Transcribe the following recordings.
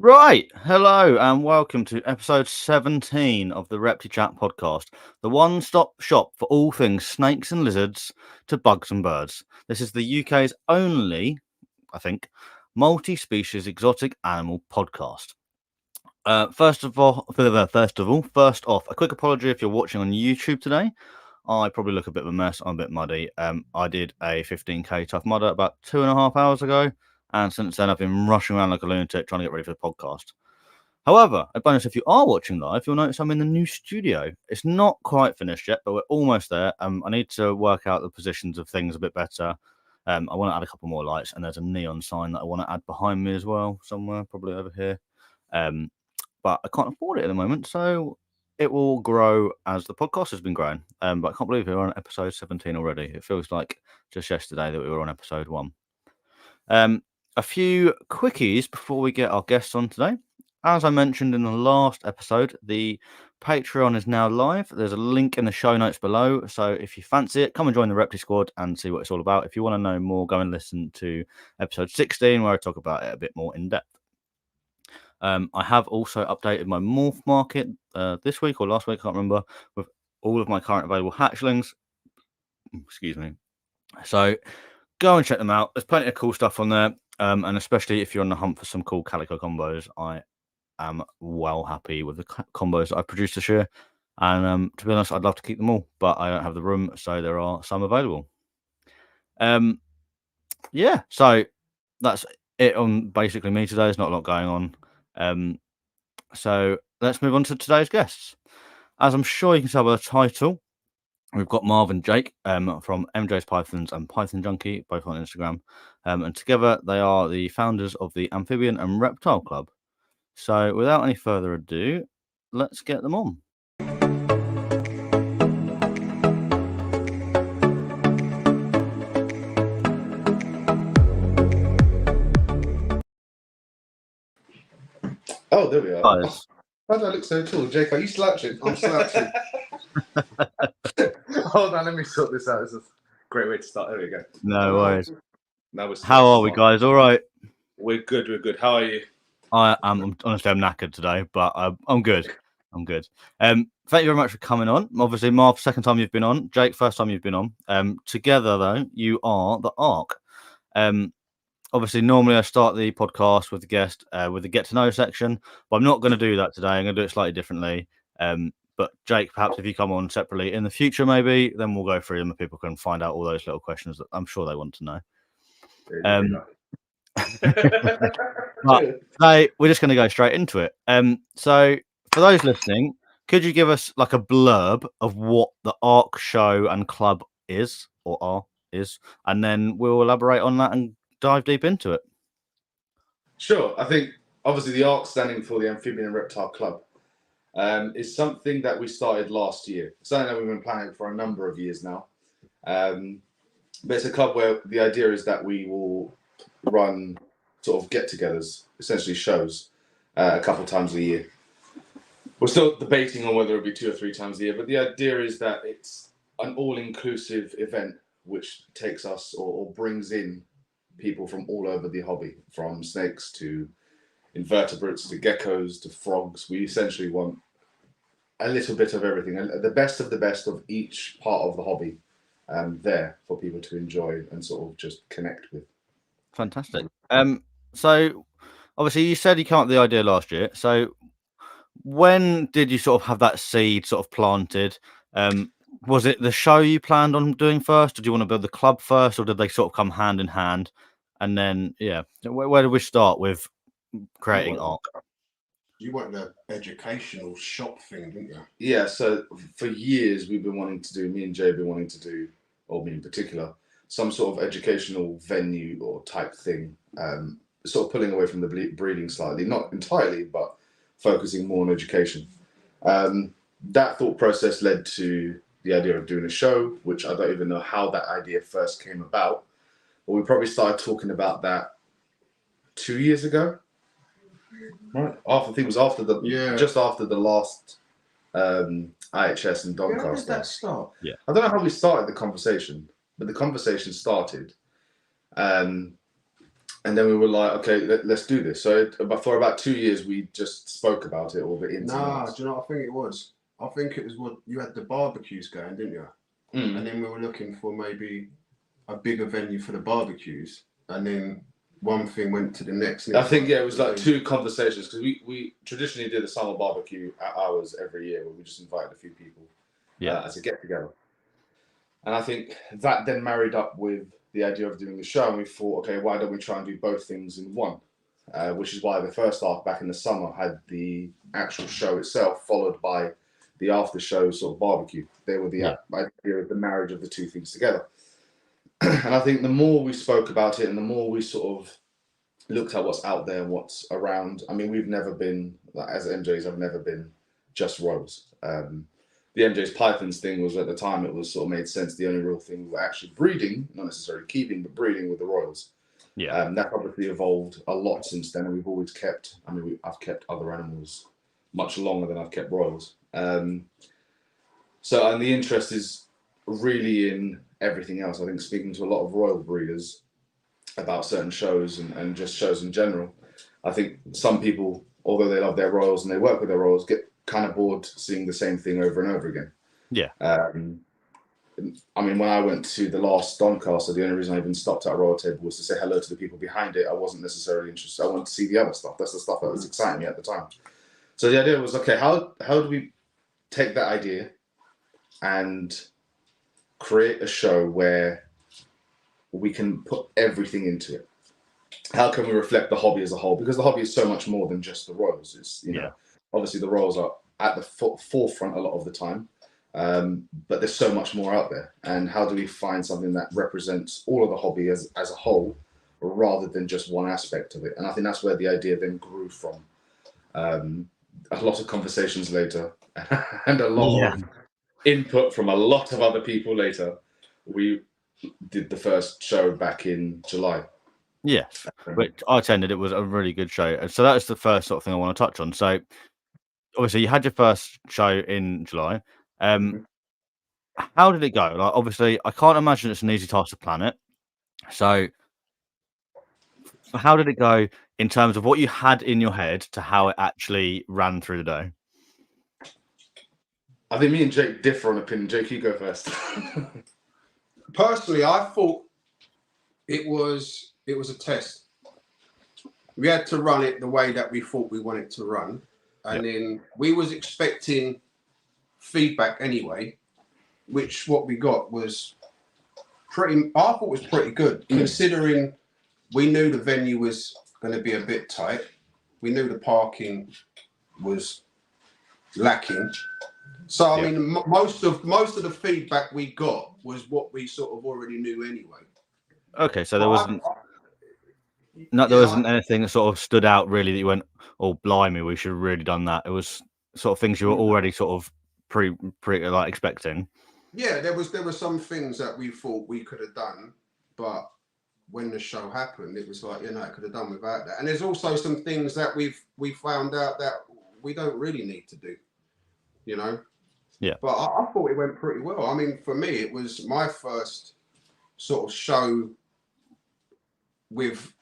Right, hello and welcome to episode 17 of the ReptiChat podcast, the one-stop shop for all things snakes and lizards to bugs and birds. This is the UK's only, I think, multi-species exotic animal podcast. First off, a quick apology if you're watching on YouTube today. I probably look a bit of a mess. I'm a bit muddy. I did a 15k Tough Mudder about 2.5 hours ago, and since then I've been rushing around like a lunatic trying to get ready for the podcast. However, a bonus if you are watching live, you'll notice I'm in the new studio. It's not quite finished yet, but we're almost there. I need to work out the positions of things a bit better. I want to add a couple more lights, and there's a neon sign that I want to add behind me as well, somewhere, probably over here. But I can't afford it at the moment, so it will grow as the podcast has been growing. But I can't believe we're on episode 17 already. It feels like just yesterday that we were on episode 1. A few quickies before we get our guests on today. As I mentioned in the last episode, the Patreon is now live. There's a link in the show notes below. So if you fancy it, come and join the Repti Squad and see what it's all about. If you want to know more, go and listen to episode 16, where I talk about it a bit more in depth. I have also updated my morph market this week or last week, I can't remember, with all of my current available hatchlings. Excuse me. So go and check them out. There's plenty of cool stuff on there. And especially if you're on the hunt for some cool calico combos, I am well happy with the combos that I've produced this year. And to be honest, I'd love to keep them all, but I don't have the room, so there are some available. Yeah, so that's it on basically me today. There's not a lot going on. So let's move on to today's guests. As I'm sure you can tell by the title, we've got Marv and Jake from MJ's Pythons and Python Junkie, both on Instagram. And together they are the founders of the Amphibian and Reptile Club. So without any further ado, let's get them on. Oh, there we are. Guys. Why do I look so cool? Jake, are you slouching? I'm slouching. Hold on, let me sort this out. This is a great way to start. There we go. No worries. Now How are we, guys? All right. We're good. We're good. How are you? I'm honestly, I'm knackered today, but I'm good. I'm good. Thank you very much for coming on. Obviously, Marv, second time you've been on. Jake, first time you've been on. Together, though, you are the ARC. Obviously, normally I start the podcast with the guest with the get to know section, but I'm not going to do that today. I'm going to do it slightly differently. But Jake, perhaps if you come on separately in the future, maybe then we'll go through them and people can find out all those little questions that I'm sure they want to know. But today we're just going to go straight into it. So for those listening, could you give us like a blurb of what the ARC show and club is and then we'll elaborate on that and dive deep into it. Sure. I think obviously the ARC, standing for the Amphibian and Reptile Club, is something that we started last year. Something that we've been planning for a number of years now. But it's a club where the idea is that we will run sort of get-togethers, essentially shows, a couple times a year. We're still debating on whether it'll be 2 or 3 times a year, but the idea is that it's an all-inclusive event which takes us or brings in people from all over the hobby, from snakes to invertebrates to geckos to frogs. We essentially want a little bit of everything, and the best of each part of the hobby there for people to enjoy and sort of just connect with. Fantastic. So obviously you said you came up with the idea last year. So when did you sort of have that seed sort of planted? Was it the show you planned on doing first? Or do you want to build the club first, or did they sort of come hand in hand? And then, yeah, where did we start with creating ARC? You want the educational shop thing, didn't you? Yeah, so for years we've been wanting to do, me and Jay have been wanting to do, or me in particular, some sort of educational venue or type thing, sort of pulling away from the breeding slightly, not entirely, but focusing more on education. That thought process led to the idea of doing a show, which I don't even know how that idea first came about, but we probably started talking about that 2 years ago. Right, I think it was just after the last IHS and Doncaster. How did that start? Yeah, I don't know how we started the conversation, but the conversation started, and And then we were like, okay, let's do this. So for about 2 years, we just spoke about it all the ins and Nah, outs. do you know what I think it was? I think it was what you had the barbecues going, didn't you? And then we were looking for maybe a bigger venue for the barbecues, and then one thing went to the next. I think it was like 2 conversations, because we traditionally did a summer barbecue at ours every year, where we just invited a few people as a get together. And I think that then married up with the idea of doing the show, and we thought, okay, why don't we try and do both things in one? Which is why the first half back in the summer had the actual show itself, followed by the after show sort of barbecue. They were the idea of the marriage of the 2 things together. And I think the more we spoke about it, and the more we sort of looked at what's out there and what's around. I mean, we've never been, as MJs, I've never been just royals. The MJ's Pythons thing was, at the time, it was sort of made sense. The only real thing we were actually breeding, not necessarily keeping, but breeding with the royals. That obviously evolved a lot since then, and we've always kept, I've kept other animals much longer than I've kept royals. And the interest is really in everything else. I think speaking to a lot of royal breeders about certain shows and just shows in general, I think some people, although they love their royals and they work with their royals, get kind of bored seeing the same thing over and over again. I mean, when I went to the last Doncaster, the only reason I even stopped at a royal table was to say hello to the people behind it. I wasn't necessarily interested. I wanted to see the other stuff. That's the stuff that was exciting me at the time. So the idea was, okay, how do we take that idea and create a show where we can put everything into it? How can we reflect the hobby as a whole? Because the hobby is so much more than just the royals. It's, obviously the royals are at the forefront a lot of the time, but there's so much more out there. And how do we find something that represents all of the hobby as a whole, rather than just one aspect of it? And I think that's where the idea then grew from. A lot of conversations later and a lot of input from a lot of other people later, we did the first show back in July. Yes, which I attended. It was a really good show. So that was the first sort of thing I want to touch on. So obviously you had your first show in July. How did it go? Like, obviously, I can't imagine it's an easy task to plan it. So how did it go in terms of what you had in your head to how it actually ran through the day? I think me and Jake differ on opinion. Jake, you go first. Personally, I thought it was a test. We had to run it the way that we thought we wanted to run, and then we was expecting feedback anyway, which what we got was I thought was pretty good, considering we knew the venue was going to be a bit tight. We knew the parking was lacking. So I mean, most of the feedback we got was what we sort of already knew anyway. Okay, so there wasn't anything that sort of stood out really that you went, "Oh, blimey, we should have really done that." It was sort of things you were already sort of pre like expecting. Yeah, there were some things that we thought we could have done, but when the show happened, it was like, I could have done without that. And there's also some things that we found out that we don't really need to do, Yeah. But I thought it went pretty well. I mean, for me, it was my first sort of show with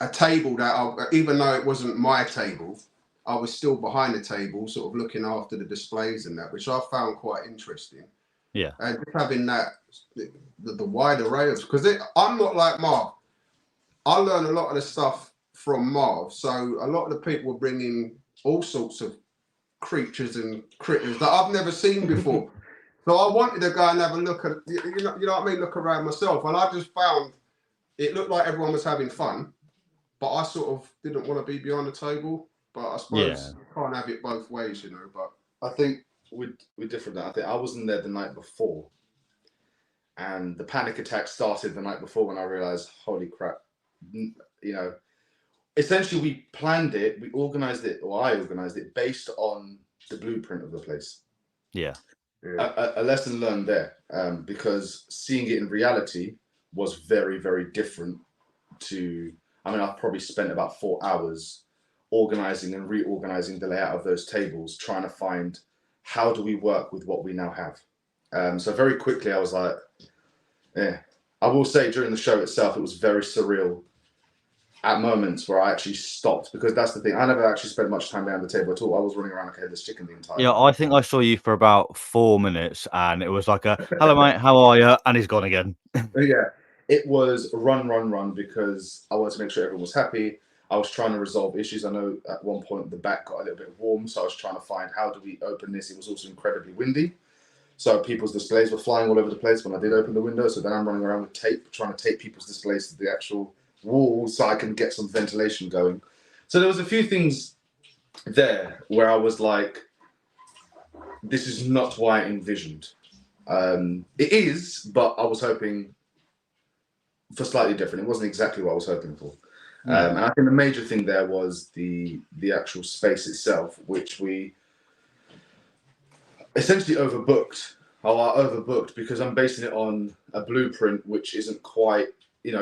a table that, even though it wasn't my table, I was still behind the table, sort of looking after the displays and that, which I found quite interesting. Yeah. And just having that, the wide array of, because I'm not like Marv. I learned a lot of the stuff from Marv. So a lot of the people were bringing all sorts of creatures and critters that I've never seen before. So I wanted to go and have a look at, you know what I mean, look around myself. And I just found it looked like everyone was having fun, but I sort of didn't want to be behind the table. But I suppose you can't have it both ways, But I think we're different now. I think I wasn't there the night before, and the panic attack started the night before when I realized, holy crap, essentially we planned it, we organized it, or I organized it based on the blueprint of the place. Yeah. A lesson learned there, because seeing it in reality was very, very different to, I've probably spent about 4 hours organizing and reorganizing the layout of those tables, trying to find how do we work with what we now have. So very quickly I was like, I will say during the show itself, it was very surreal at moments where I actually stopped, because that's the thing. I never actually spent much time behind the table at all. I was running around like a headless chicken the entire Yeah, time. I think I saw you for about 4 minutes, and it was like a "Hello, mate, how are you?" and he's gone again. Yeah, it was run, because I wanted to make sure everyone was happy. I was trying to resolve issues. I know at one point the back got a little bit warm, so I was trying to find how do we open this. It was also incredibly windy, so people's displays were flying all over the place when I did open the window. So then I'm running around with tape, trying to tape people's displays to the actual walls so I can get some ventilation going. So there was a few things there where I was like, this is not what I envisioned. It is, but I was hoping for slightly different. It wasn't exactly what I was hoping for. And I think the major thing there was the actual space itself, which we essentially overbooked. Oh, I overbooked because I'm basing it on a blueprint which isn't quite,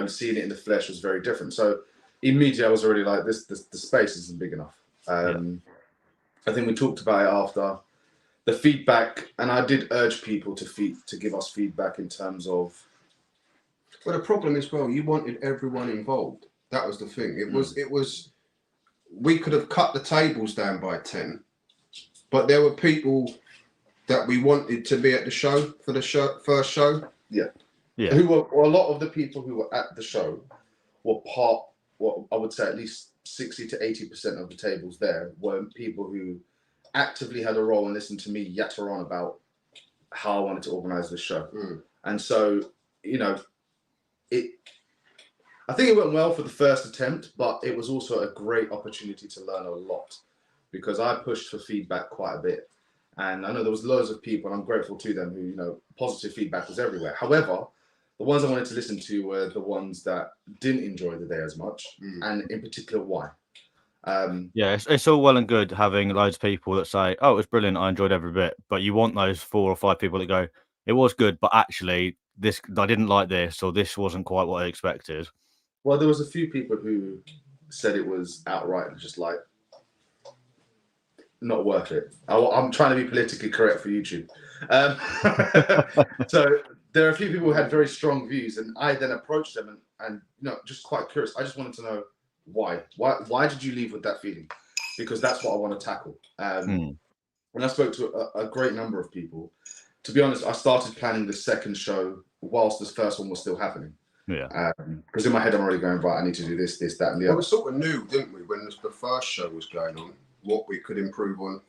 seeing it in the flesh was very different. So immediately I was already like, the space isn't big enough. I think we talked about it after the feedback, and I did urge people to give us feedback in terms of. Well, the problem is, well, you wanted everyone involved. That was the thing. It was. We could have cut the tables down by 10, but there were people that we wanted to be at the show for the first show. Yeah. Yeah. A lot of the people who were at the show were what I would say at least 60 to 80% of the tables there were people who actively had a role and listened to me yatter on about how I wanted to organize the show. And so, I think it went well for the first attempt, but it was also a great opportunity to learn a lot, because I pushed for feedback quite a bit. And I know there was loads of people, and I'm grateful to them, who, positive feedback was everywhere. However, the ones I wanted to listen to were the ones that didn't enjoy the day as much, and in particular, why. Yeah, it's all well and good having loads of people that say, "Oh, it was brilliant, I enjoyed every bit," but you want those 4 or 5 people that go, "It was good, but actually, I didn't like this, or this wasn't quite what I expected." Well, there was a few people who said it was outright just like not worth it. I'm trying to be politically correct for YouTube. So there are a few people who had very strong views, and I then approached them and just quite curious. I just wanted to know why. Why did you leave with that feeling? Because that's what I want to tackle. And I spoke to a great number of people. To be honest, I started planning the second show whilst this first one was still happening. Yeah. Because in my head I'm already going, right, I need to do this, that, and the other. We sort of knew, didn't we, when the first show was going on, what we could improve on.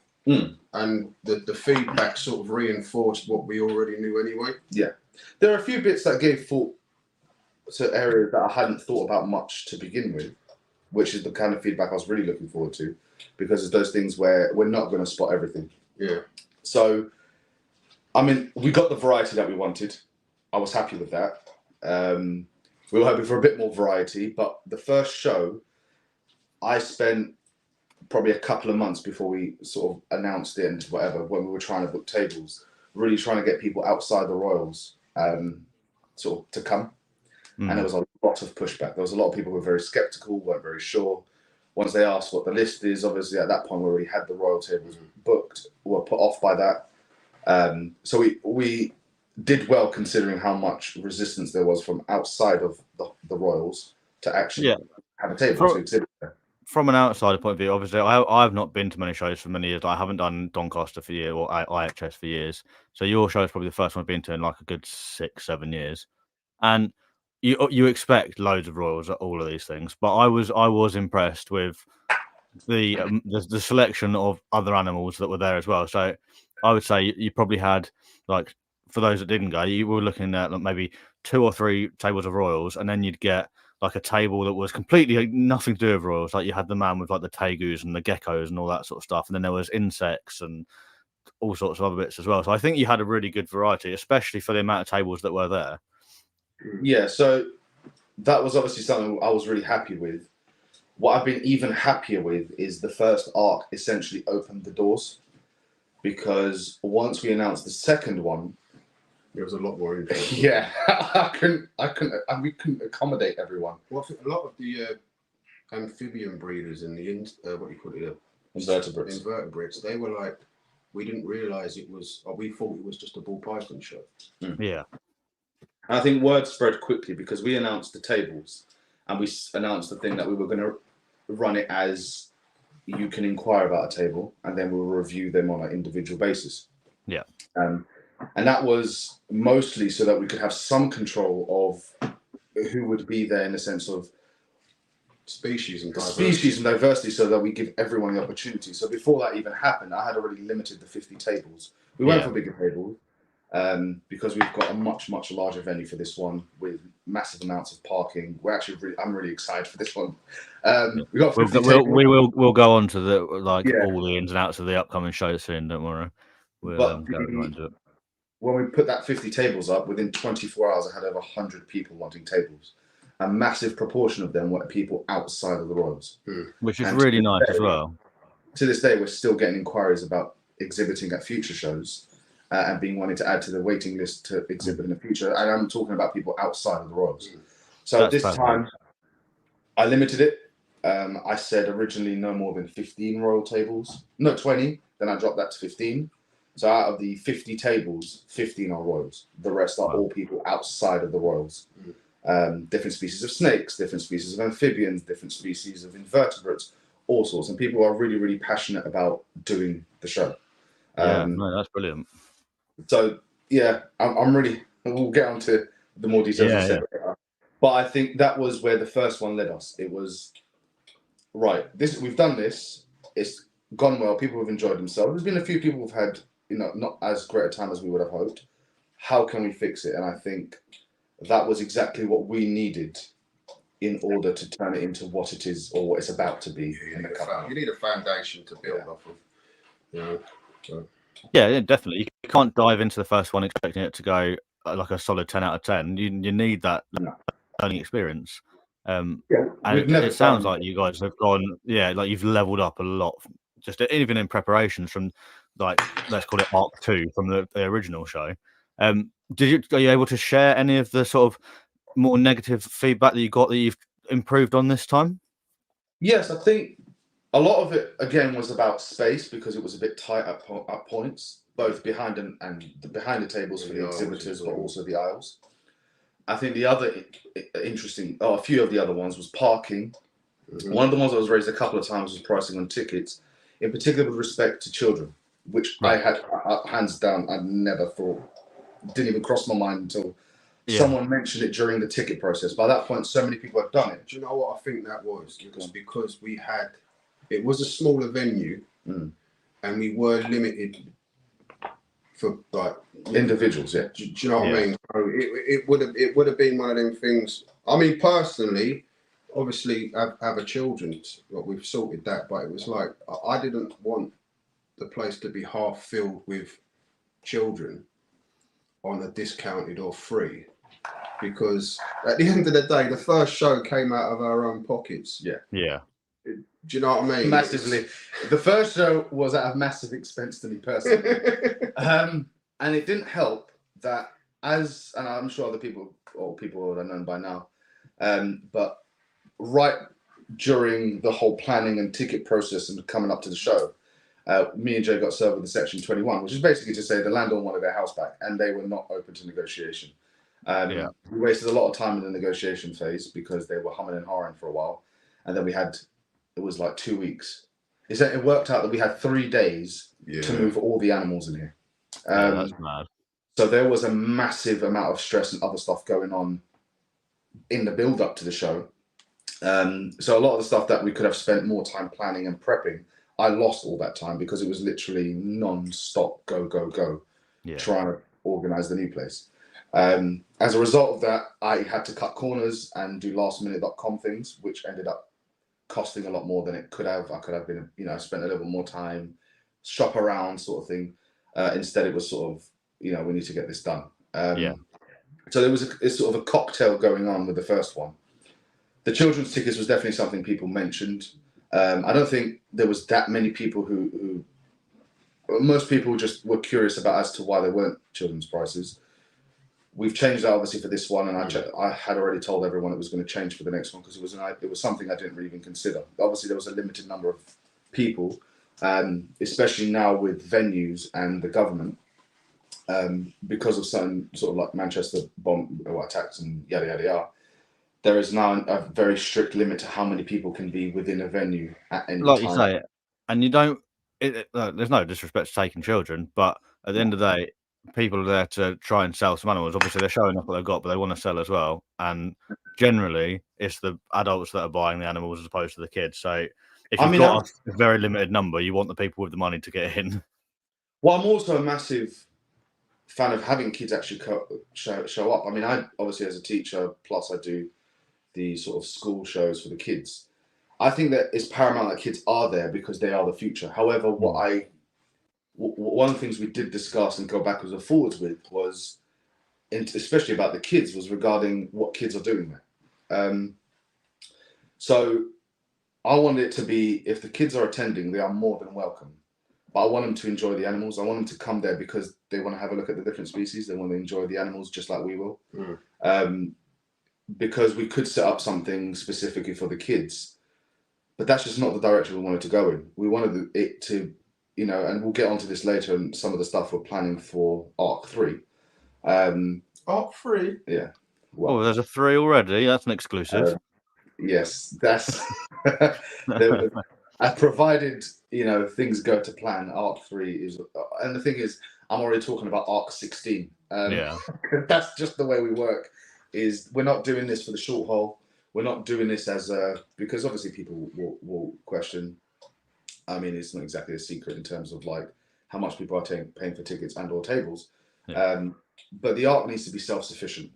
And the feedback sort of reinforced what we already knew anyway. Yeah. There are a few bits that gave thought to areas that I hadn't thought about much to begin with, which is the kind of feedback I was really looking forward to, because it's those things where we're not going to spot everything. Yeah. So, we got the variety that we wanted. I was happy with that. We were hoping for a bit more variety, but the first show, I spent probably a couple of months before we sort of announced it and whatever, when we were trying to book tables, really trying to get people outside the Royals sort of to come. And there was a lot of pushback. There was a lot of people who were very skeptical, weren't very sure. Once they asked what the list is, obviously at that point we already had the Royal tables booked, were put off by that. So we did well considering how much resistance there was from outside of the Royals to actually have a table to exhibit there. From an outsider point of view, obviously, I've not been to many shows for many years. I haven't done Doncaster for years or IHS for years. So your show is probably the first one I've been to in like a good 6-7 years. And you expect loads of Royals at all of these things, but I was impressed with the selection of other animals that were there as well. So I would say you probably had, like, for those that didn't go, you were looking at like maybe 2 or 3 tables of Royals, and then you'd get like a table that was completely nothing to do with Royals. Like you had the man with like the tegus and the geckos and all that sort of stuff, and then there was insects and all sorts of other bits as well. So I think you had a really good variety, especially for the amount of tables that were there. Yeah, so that was obviously something I was really happy with. What I've been even happier with is the first arc essentially opened the doors, because once we announced the second one, there was a lot more interest. Yeah, we couldn't accommodate everyone. Well, I think a lot of the amphibian breeders and the what do you call it? Invertebrates. They were like, we didn't realise it was, or we thought it was just a ball python show. Yeah. And I think word spread quickly because we announced the tables, and we announced the thing that we were going to run it as you can inquire about a table, and then we'll review them on an individual basis. Yeah. And that was mostly so that we could have some control of who would be there in the sense of species and diversity, so that we give everyone the opportunity. So before that even happened, I had already limited the 50 tables. We went for bigger tables because we've got a much larger venue for this one with massive amounts of parking. I'm really excited for this one. We got 50 tables. We'll go on to the all the ins and outs of the upcoming show soon. Don't worry. We'll go right into it. When we put that 50 tables up, within 24 hours, I had over 100 people wanting tables. A massive proportion of them were people outside of the Royals. Which is really nice as well. To this day, we're still getting inquiries about exhibiting at future shows and being wanted to add to the waiting list to exhibit in the future. And I'm talking about people outside of the Royals. So this time, I limited it. I said originally no more than 15 Royal tables. No, 20. Then I dropped that to 15. So out of the 50 tables, 15 are Royals. The rest are all people outside of the Royals. Different species of snakes, different species of amphibians, different species of invertebrates, all sorts. And people are really, really passionate about doing the show. No, that's brilliant. So, I'm really, we'll get on to the more details. But I think that was where the first one led us. It was, we've done this, it's gone well, people have enjoyed themselves. There's been a few people who've had, not as great a time as we would have hoped. How can we fix it? And I think that was exactly what we needed in order to turn it into what it is or what it's about to be. You need a foundation to build off of. Yeah, definitely. You can't dive into the first one expecting it to go like a solid 10 out of 10. You need that learning experience. And it sounds like you guys have gone, like you've leveled up a lot, just even in preparations from, like, let's call it Arc 2 from the original show. Are you able to share any of the sort of more negative feedback that you got that you've improved on this time? Yes, I think a lot of it, again, was about space because it was a bit tight at points, both behind the tables for the exhibitors, but also the aisles. I think the other a few of the other ones was parking. One of the ones that was raised a couple of times was pricing on tickets, in particular with respect to children, which I had, hands down, I never thought, didn't even cross my mind until someone mentioned it during the ticket process. By that point, so many people had done it. Do you know what I think that was? Because it was a smaller venue, and we were limited for like individuals. Do you know what I mean? So it would have been one of them things. I mean, personally, obviously, have a children's. Well, we've sorted that, but it was like I didn't want the place to be half filled with children on a discounted or free, because at the end of the day, the first show came out of our own pockets. Yeah. Do you know what I mean? Massively. The first show was at a massive expense to me personally. And it didn't help that and I'm sure other people would have known by now, but right during the whole planning and ticket process and coming up to the show, me and Jay got served with the Section 21, which is basically to say the landlord wanted their house back and they were not open to negotiation. We wasted a lot of time in the negotiation phase because they were humming and hawing for a while. And then it was like 2 weeks. It worked out that we had 3 days to move all the animals in here. That's mad. So there was a massive amount of stress and other stuff going on in the build up to the show. So a lot of the stuff that we could have spent more time planning and prepping, I lost all that time because it was literally non-stop go, trying to organize the new place. As a result of that, I had to cut corners and do lastminute.com things, which ended up costing a lot more than it could have. I could have been, spent a little bit more time, shop around sort of thing. Instead, it was sort of, we need to get this done. So there was a sort of a cocktail going on with the first one. The children's tickets was definitely something people mentioned. I don't think there was that many people who most people just were curious about as to why there weren't children's prices. We've changed that obviously for this one, and I had already told everyone it was going to change for the next one because it was something I didn't really even consider. Obviously, there was a limited number of people, especially now with venues and the government, because of certain sort of like Manchester bomb attacks and yada yada yada. there is now a very strict limit to how many people can be within a venue at any Like time. you say, and you don't. There's no disrespect to taking children, but at the end of the day, people are there to try and sell some animals. Obviously, they're showing off what they've got, but they want to sell as well. And generally, it's the adults that are buying the animals as opposed to the kids. So if you've got a very limited number, you want the people with the money to get in. Well, I'm also a massive fan of having kids actually show up. I mean, I obviously as a teacher, plus I do the sort of school shows for the kids. I think that it's paramount that kids are there because they are the future. However, one of the things we did discuss and go backwards and forwards with was, especially about the kids, was regarding what kids are doing there. So I want it to be, if the kids are attending, they are more than welcome. But I want them to enjoy the animals. I want them to come there because they want to have a look at the different species. They want to enjoy the animals just like we will. Because we could set up something specifically for the kids, but that's just not the direction we wanted to go in. We wanted it to, and we'll get onto this later and some of the stuff we're planning for Arc 3. Arc 3? Yeah. Well, there's a 3 already. That's an exclusive. Yes, that's provided things go to plan. Arc 3 is, and the thing is, I'm already talking about Arc 16. Yeah, that's just the way we work. Is we're not doing this for the short haul. We're not doing this because obviously people will question. I mean, it's not exactly a secret in terms of like how much people are paying for tickets and or tables. Yeah. But the Arc needs to be self-sufficient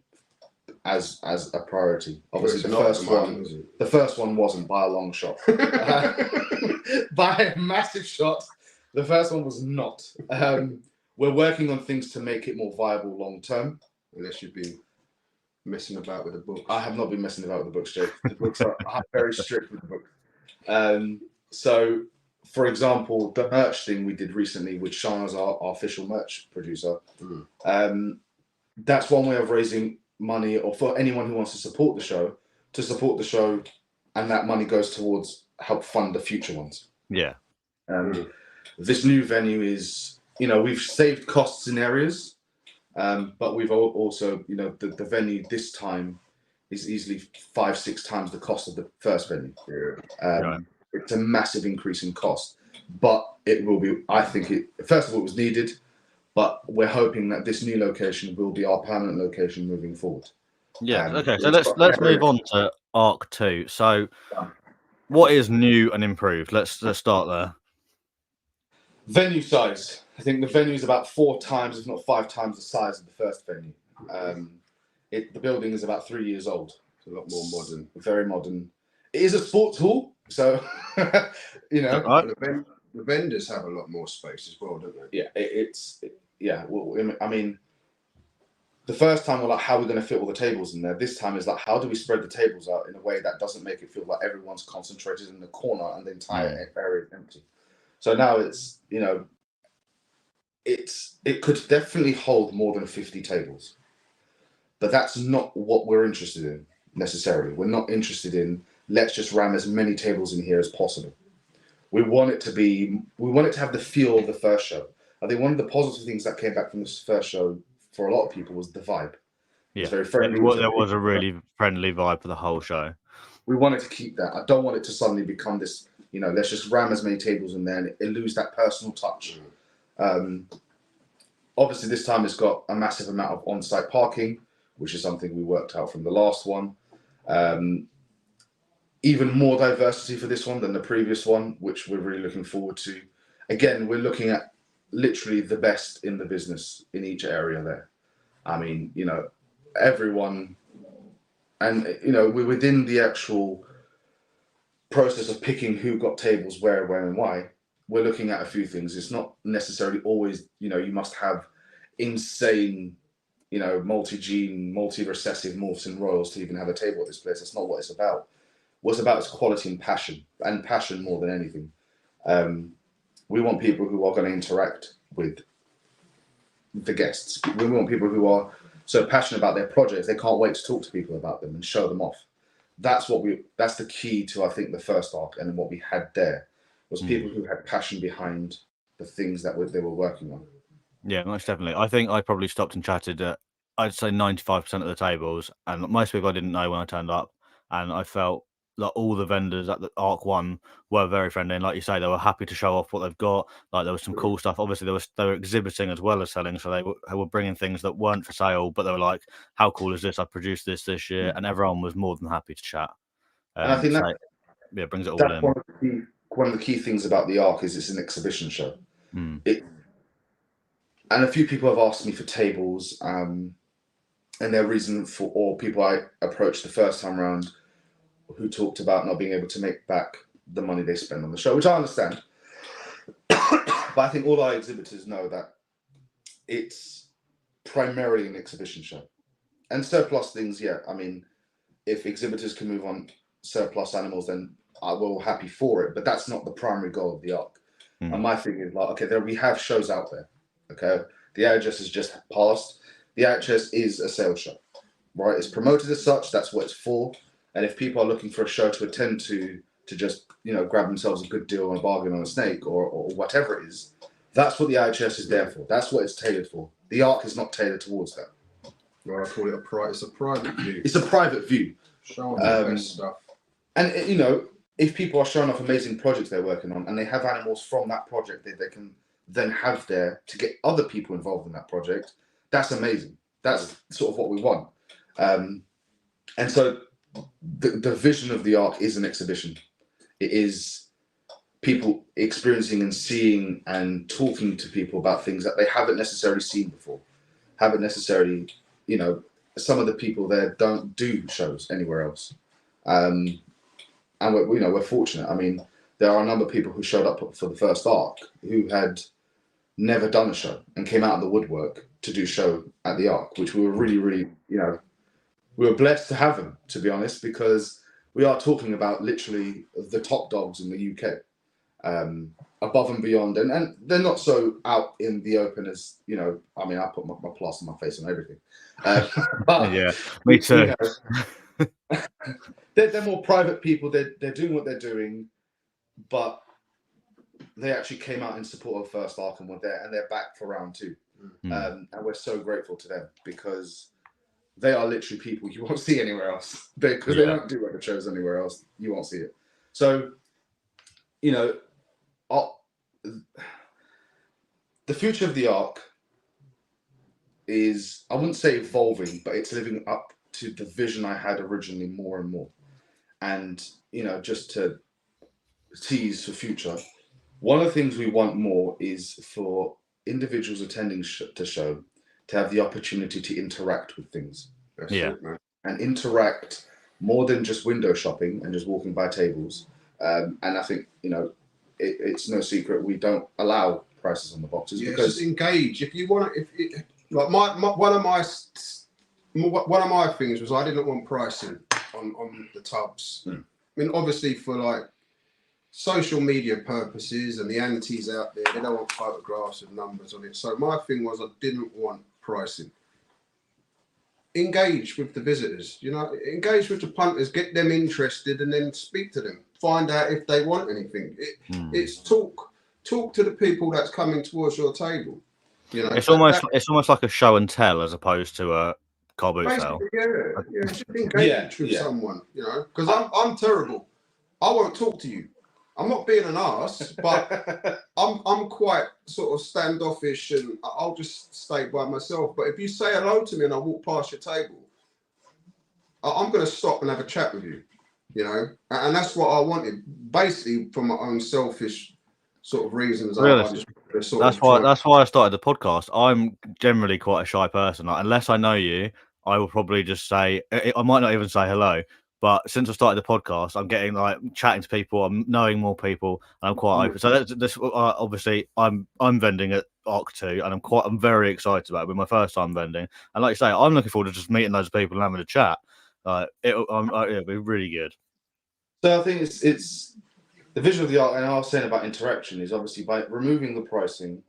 as a priority. Obviously, the first one wasn't by a long shot. By a massive shot, the first one was not. We're working on things to make it more viable long term. Unless you've been messing about with the books. I have not been messing about with the books, Jake. The books are very strict with the book. So, for example, the merch thing we did recently, with Shana's our official merch producer, that's one way of raising money, or for anyone who wants to support the show, and that money goes towards help fund the future ones. Yeah. This new venue is, we've saved costs in areas. But we've also, the venue this time is easily 5-6 times the cost of the first venue. Right. It's a massive increase in cost, but it will be. I think first of all, it was needed, but we're hoping that this new location will be our permanent location moving forward. Yeah. Okay. So let's move on to Arc 2. So, what is new and improved? Let's start there. Venue size. I think the venue is about 4 times, if not 5 times, the size of the first venue. The building is about 3 years old. It's a lot more modern. Very modern. It is a sports hall, so Right. The vendors have a lot more space as well, don't they? Yeah. Well, I mean, the first time we're like, how are we going to fit all the tables in there? This time is like, how do we spread the tables out in a way that doesn't make it feel like everyone's concentrated in the corner and the entire area is empty? So now it's, it could definitely hold more than 50 tables, but that's not what we're interested in necessarily. We're not interested in, let's just ram as many tables in here as possible. We want it to have the feel of the first show. I think one of the positive things that came back from this first show for a lot of people was the vibe. Yeah, it's very friendly. There was a really friendly vibe for the whole show. We wanted to keep that. I don't want it to suddenly become this, let's just ram as many tables in there and it lose that personal touch. Obviously, this time it's got a massive amount of on-site parking, which is something we worked out from the last one. Even more diversity for this one than the previous one, which we're really looking forward to. Again, we're looking at literally the best in the business in each area there. I mean, everyone, and, we're within the actual process of picking who got tables where, when, and why. We're looking at a few things. It's not necessarily always, you must have insane, multi-gene, multi-recessive morphs and royals to even have a table at this place. That's not what it's about. What it's about is quality and passion more than anything. We want people who are going to interact with the guests. We want people who are so passionate about their projects, they can't wait to talk to people about them and show them off. That's the key to, I think, the first arc, and what we had there was people who had passion behind the things that they were working on. Yeah, most definitely. I think I probably stopped and chatted at, I'd say 95% of the tables, and most people I didn't know when I turned up. and I felt like all the vendors at the Arc One were very friendly, and like you say, they were happy to show off what they've got. Like there was some cool stuff. Obviously, they were exhibiting as well as selling, so they were bringing things that weren't for sale, but they were like, "How cool is this? I produced this year," and everyone was more than happy to chat. And I think So yeah, it brings it all that's in. one of the key things about the Arc is it's an exhibition show. Mm. And a few people have asked me for tables, and their reason for, or people I approached the first time around who talked about not being able to make back the money they spend on the show, which I understand. But I think all our exhibitors know that it's primarily an exhibition show. And surplus things, yeah, I mean, if exhibitors can move on surplus animals, then I will happy for it. But that's not the primary goal of the Arc. Mm. And my thing is like, okay, we have shows out there. Okay, the AHS has just passed. The AHS is a sales show, right? It's promoted as such. That's what it's for. And if people are looking for a show to attend to just, you know, grab themselves a good deal on a bargain on a snake or whatever it is, that's what the IHS is there for. That's what it's tailored for. The Arc is not tailored towards that. Well, I call it it's a private view. It's a private view. Showing the best stuff. And, you know, if people are showing off amazing projects they're working on and they have animals from that project that they can then have there to get other people involved in that project, that's amazing. That's sort of what we want. And so the vision of the Arc is an exhibition. It is people experiencing and seeing and talking to people about things that they haven't necessarily seen before, haven't necessarily, you know, some of the people there don't do shows anywhere else. And we're fortunate. I mean, there are a number of people who showed up for the first Arc who had never done a show and came out of the woodwork to do show at the Arc, which we were really, really, you know, we were blessed to have them, to be honest, because we are talking about literally the top dogs in the UK, above and beyond. And they're not so out in the open as, you know, I mean, I put my plaster on my face and everything. But, yeah, me too. You know, they're more private people. They're doing what they're doing, but they actually came out in support of First Arc and were there, and they're back for round 2. And we're so grateful to them because they are literally people you won't see anywhere else because they don't do record shows anywhere else. You won't see it. So, you know, the future of the Arc is, I wouldn't say evolving, but it's living up to the vision I had originally more and more. And, you know, just to tease for future, one of the things we want more is for individuals attending the show to have the opportunity to interact with things. That's it, man. And interact more than just window shopping and just walking by tables. And I think, you know, it's no secret we don't allow prices on the boxes because just engage. If you want, like one of my things was I didn't want pricing on the tubs. I mean, obviously for like social media purposes and the antis out there, they don't want photographs of numbers on it. So my thing was I didn't want pricing. Engage with the visitors, you know, engage with the punters, get them interested and then speak to them. Find out if they want anything. It's talk to the people that's coming towards your table. You know, it's almost like a show and tell as opposed to a car boot sale. Yeah, just engage with someone, you know, because I'm terrible. I won't talk to you. I'm not being an arse, but I'm quite sort of standoffish and I'll just stay by myself. But if you say hello to me and I walk past your table, I'm going to stop and have a chat with you, you know? And that's what I wanted, basically for my own selfish sort of reasons. Really? That's why I started the podcast. I'm generally quite a shy person. Like, unless I know you, I will probably just say, I might not even say hello. But since I started the podcast, I'm getting like chatting to people, I'm knowing more people, and I'm quite open. So this obviously I'm vending at Arc 2, and I'm very excited about it. With my first time vending, and like you say, I'm looking forward to just meeting those people and having a chat. It'll be really good. So I think it's the vision of the Arc, and I was saying about interaction is obviously by removing the pricing.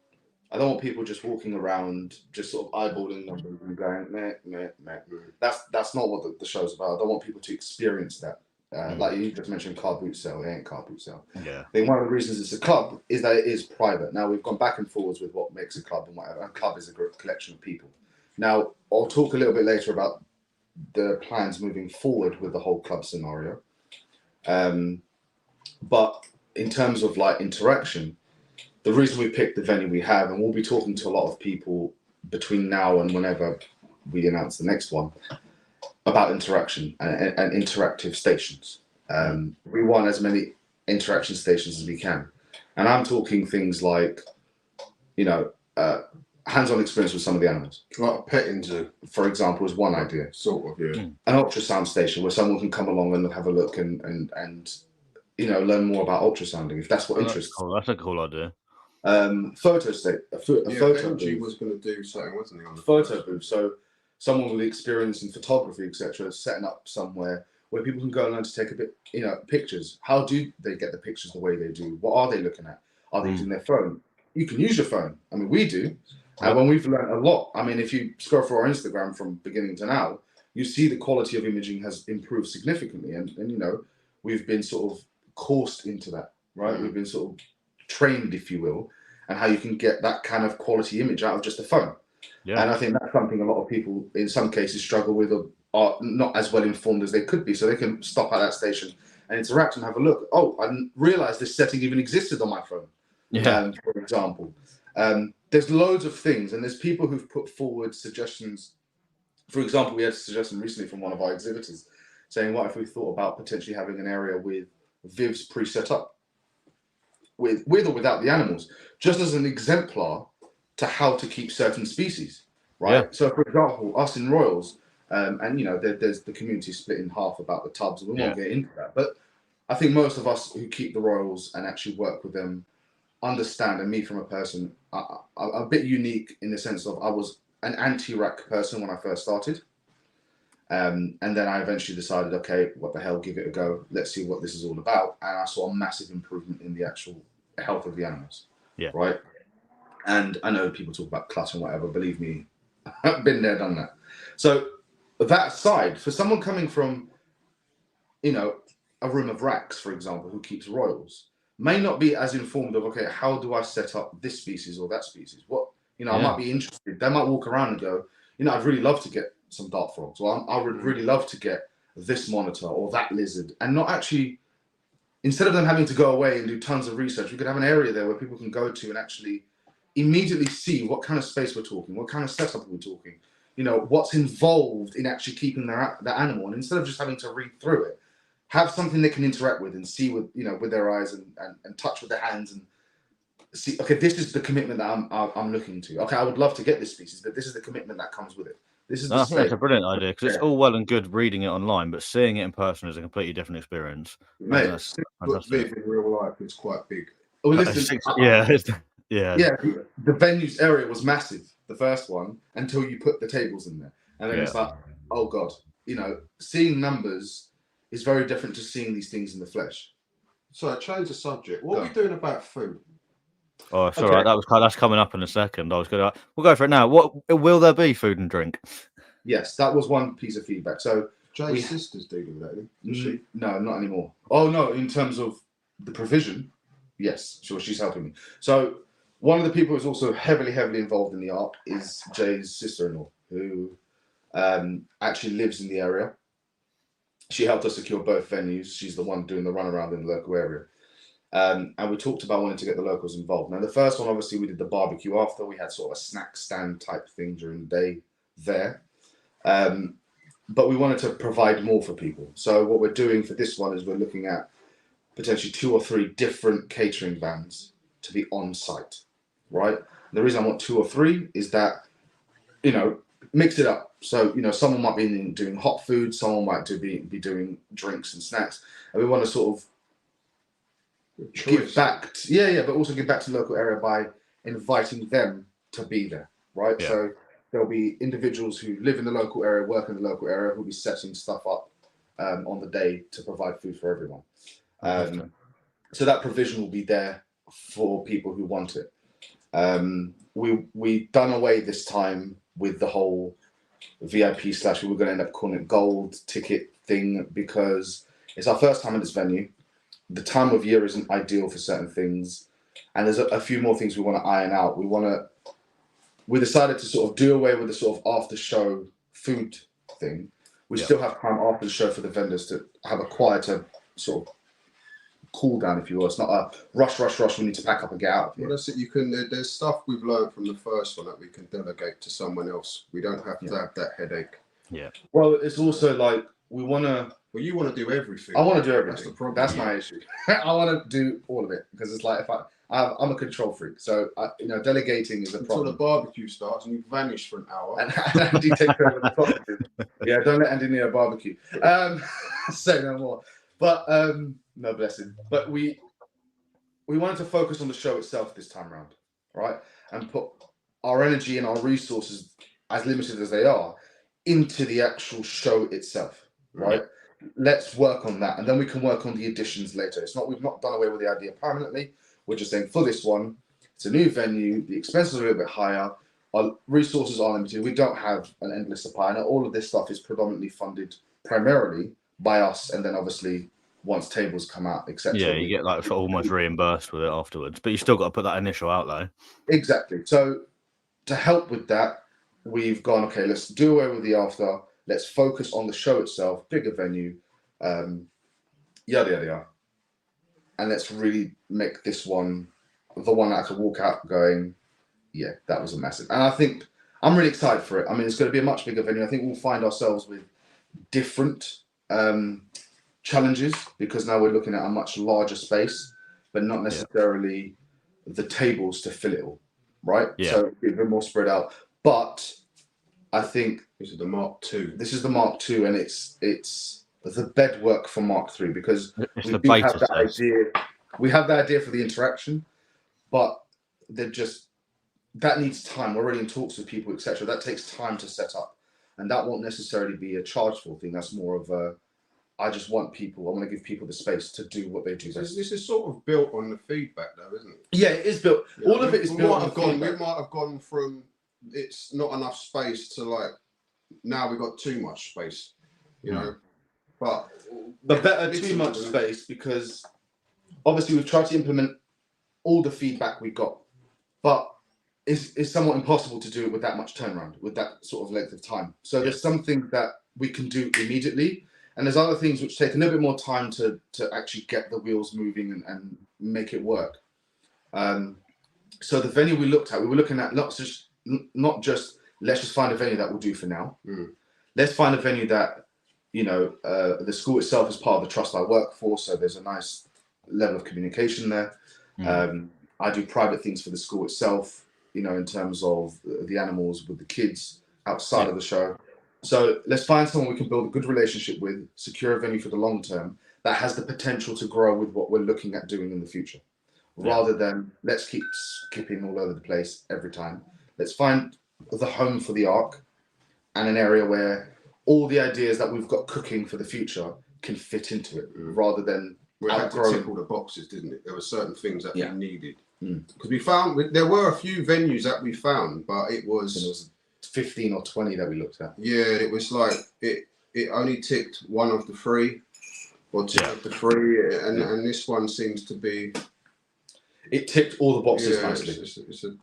I don't want people just walking around, just sort of eyeballing numbers and going, meh. That's not what the show's about. I don't want people to experience that. Like you just mentioned, car boot sale. It ain't car boot sale. Yeah. I think one of the reasons it's a club is that it is private. Now, we've gone back and forwards with what makes a club and whatever. A club is a collection of people. Now, I'll talk a little bit later about the plans moving forward with the whole club scenario. But in terms of like interaction, the reason we picked the venue we have, and we'll be talking to a lot of people between now and whenever we announce the next one about interaction and interactive stations. We want as many interaction stations as we can. And I'm talking things like, hands-on experience with some of the animals. Like a petting zoo, for example, is one idea. sort of, yeah. An ultrasound station where someone can come along and have a look and learn more about ultrasounding if that's what interests. Cool. That's a cool idea. Photo state. A photo Benji booth. was going to do something, wasn't he? On the Photo booth. So someone with experience in photography, etc., setting up somewhere where people can go and learn to take a bit, pictures. How do they get the pictures the way they do? What are they looking at? Are they using their phone? You can use your phone. I mean, we do. And when we've learned a lot, I mean, if you scroll through our Instagram from beginning to now, you see the quality of imaging has improved significantly. And we've been sort of coursed into that, right? We've been sort of trained, if you will, and how you can get that kind of quality image out of just a phone. Yeah. And I think that's something a lot of people in some cases struggle with or are not as well informed as they could be. So they can stop at that station and interact and have a look. Oh, I didn't realize this setting even existed on my phone. Yeah. For example. There's loads of things, and there's people who've put forward suggestions. For example, we had a suggestion recently from one of our exhibitors saying, what if we thought about potentially having an area with vivs pre-set up with or without the animals, just as an exemplar to how to keep certain species, right? Yeah. So, for example, us in Royals, and there's the community split in half about the tubs, and we won't get into that. But I think most of us who keep the Royals and actually work with them understand, and me from a person, a bit unique in the sense of I was an anti-rack person when I first started. And then I eventually decided, okay, what the hell, give it a go. Let's see what this is all about. And I saw a massive improvement in the actual health of the animals. Yeah. Right. And I know people talk about clutter and whatever. Believe me, I've been there, done that. So that aside, for someone coming from, a room of racks, for example, who keeps Royals, may not be as informed of, okay, how do I set up this species or that species? What, I might be interested. They might walk around and go, I'd really love to get some dart frogs, or I would really love to get this monitor or that lizard, and not actually, instead of them having to go away and do tons of research, we could have an area there where people can go to and actually immediately see what kind of space we're talking, what kind of setup are we talking, what's involved in actually keeping their animal, and instead of just having to read through it, have something they can interact with and see with, with their eyes and touch with their hands and see, okay, this is the commitment that I'm looking to. Okay, I would love to get this species, but this is the commitment that comes with it. This is I think that's a brilliant idea, because it's all well and good reading it online, but seeing it in person is a completely different experience. Mate, 6 foot viv in real life is quite big. Oh, listen, the venue's area was massive, the first one, until you put the tables in there. And then it's like, oh God, seeing numbers is very different to seeing these things in the flesh. So I change the subject. What are we doing about food? Oh, it's all right. That's coming up in a second. We'll go for it now. What will there be? Food and drink? Yes, that was one piece of feedback. So Jay's sister's dealing with that, isn't she? No, not anymore. Oh no, in terms of the provision, yes, sure, she's helping me. So one of the people who's also heavily involved in the art is Jay's sister-in-law, who actually lives in the area. She helped us secure both venues. She's the one doing the runaround in the local area. And we talked about wanting to get the locals involved. Now, the first one, obviously, we did the barbecue after. We had sort of a snack stand type thing during the day there. But we wanted to provide more for people. So what we're doing for this one is we're looking at potentially 2 or 3 different catering vans to be on site, right? And the reason I want 2 or 3 is that, mix it up. So, someone might be doing hot food, someone might be doing drinks and snacks. And we want to sort of give back, but also give back to the local area by inviting them to be there, right? Yeah. So there'll be individuals who live in the local area, work in the local area, who'll be setting stuff up on the day to provide food for everyone. So that provision will be there for people who want it. We've done away this time with the whole VIP / we were going to end up calling it gold ticket thing, because it's our first time in this venue. The time of year isn't ideal for certain things, and there's a few more things we want to iron out. We decided to sort of do away with the sort of after show food thing, we still have time after the show for the vendors to have a quieter sort of cool down, if you will. It's not a rush. We need to pack up and get out. Well, that's it. You can. There's stuff we've learned from the first one that we can delegate to someone else. We don't have to have that headache. Yeah. Well, it's also like we want to. Well, you want to do everything. I want to do everything. That's the problem. That's my issue. I want to do all of it because it's like if I'm a control freak, so delegating is a problem. Until the barbecue starts and you vanish for an hour. And Andy takes over the property. Yeah, don't let Andy near a barbecue. Say no more. But no, bless him. But we wanted to focus on the show itself this time around, right? And put our energy and our resources, as limited as they are, into the actual show itself, right? Let's work on that, and then we can work on the additions later. We've not done away with the idea permanently. We're just saying for this one, it's a new venue. The expenses are a little bit higher. Our resources are limited. We don't have an endless supply, and all of this stuff is predominantly funded primarily by us, and then obviously once tables come out, etc. Yeah, you get like almost reimbursed with it afterwards, but you still got to put that initial outlay. Exactly. So to help with that, we've gone, okay, let's do away with the after. Let's focus on the show itself, bigger venue, yada, yada, yada. And let's really make this one the one that I could walk out going, yeah, that was a massive. And I think I'm really excited for it. I mean, it's going to be a much bigger venue. I think we'll find ourselves with different challenges because now we're looking at a much larger space, but not necessarily the tables to fill it all, right? Yeah. So it's a bit more spread out. But I think This is the Mark II. this is the Mark II, and it's the bed work for Mark III because It's we the do have beta that test. idea. We have the idea for the interaction, but that needs time. We're already in talks with people, etc. That takes time to set up, and that won't necessarily be a chargeable thing. That's more of a I want to give people the space to do what they do best. This is sort of built on the feedback, though, isn't it? Yeah, it is built. Yeah, All of it is built on We feedback. might have gone from it's not enough space to like now we've got too much space, you know. But better too much space because obviously we've tried to implement all the feedback we got, but it's somewhat impossible to do it with that much turnaround, with that sort of length of time. So there's something that we can do immediately, and there's other things which take a little bit more time to actually get the wheels moving and make it work. So the venue we were looking at not just let's just find a venue that will do for now. Let's find a venue that the school itself is part of the trust I work for, so there's a nice level of communication there. I do private things for the school itself, in terms of the animals with the kids outside of the show. So let's find someone we can build a good relationship with, secure a venue for the long term that has the potential to grow with what we're looking at doing in the future, rather than let's keep skipping all over the place every time. Let's find the home for the Ark and an area where all the ideas that we've got cooking for the future can fit into it, rather than we had to tick all the boxes, didn't it? There were certain things that we needed because we found there were a few venues that we found, but it was 15 or 20 that we looked at. Yeah, it was like it only ticked one of the three or two of the three, and this one seems to be. It ticked all the boxes nicely.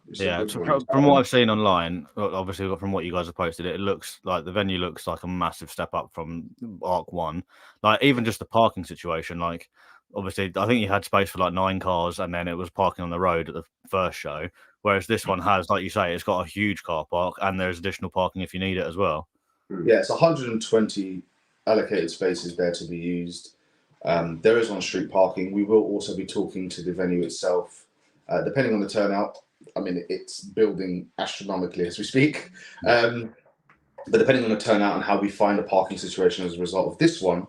It's from what I've seen online, obviously from what you guys have posted, it looks like the venue looks like a massive step up from Arc 1. Like even just the parking situation, like obviously I think you had space for like 9 cars and then it was parking on the road at the first show. Whereas this one has, like you say, it's got a huge car park and there's additional parking if you need it as well. Yeah, it's 120 allocated spaces there to be used. There is on-street parking. We will also be talking to the venue itself. Depending on the turnout, I mean, it's building astronomically as we speak. But depending on the turnout and how we find a parking situation as a result of this one,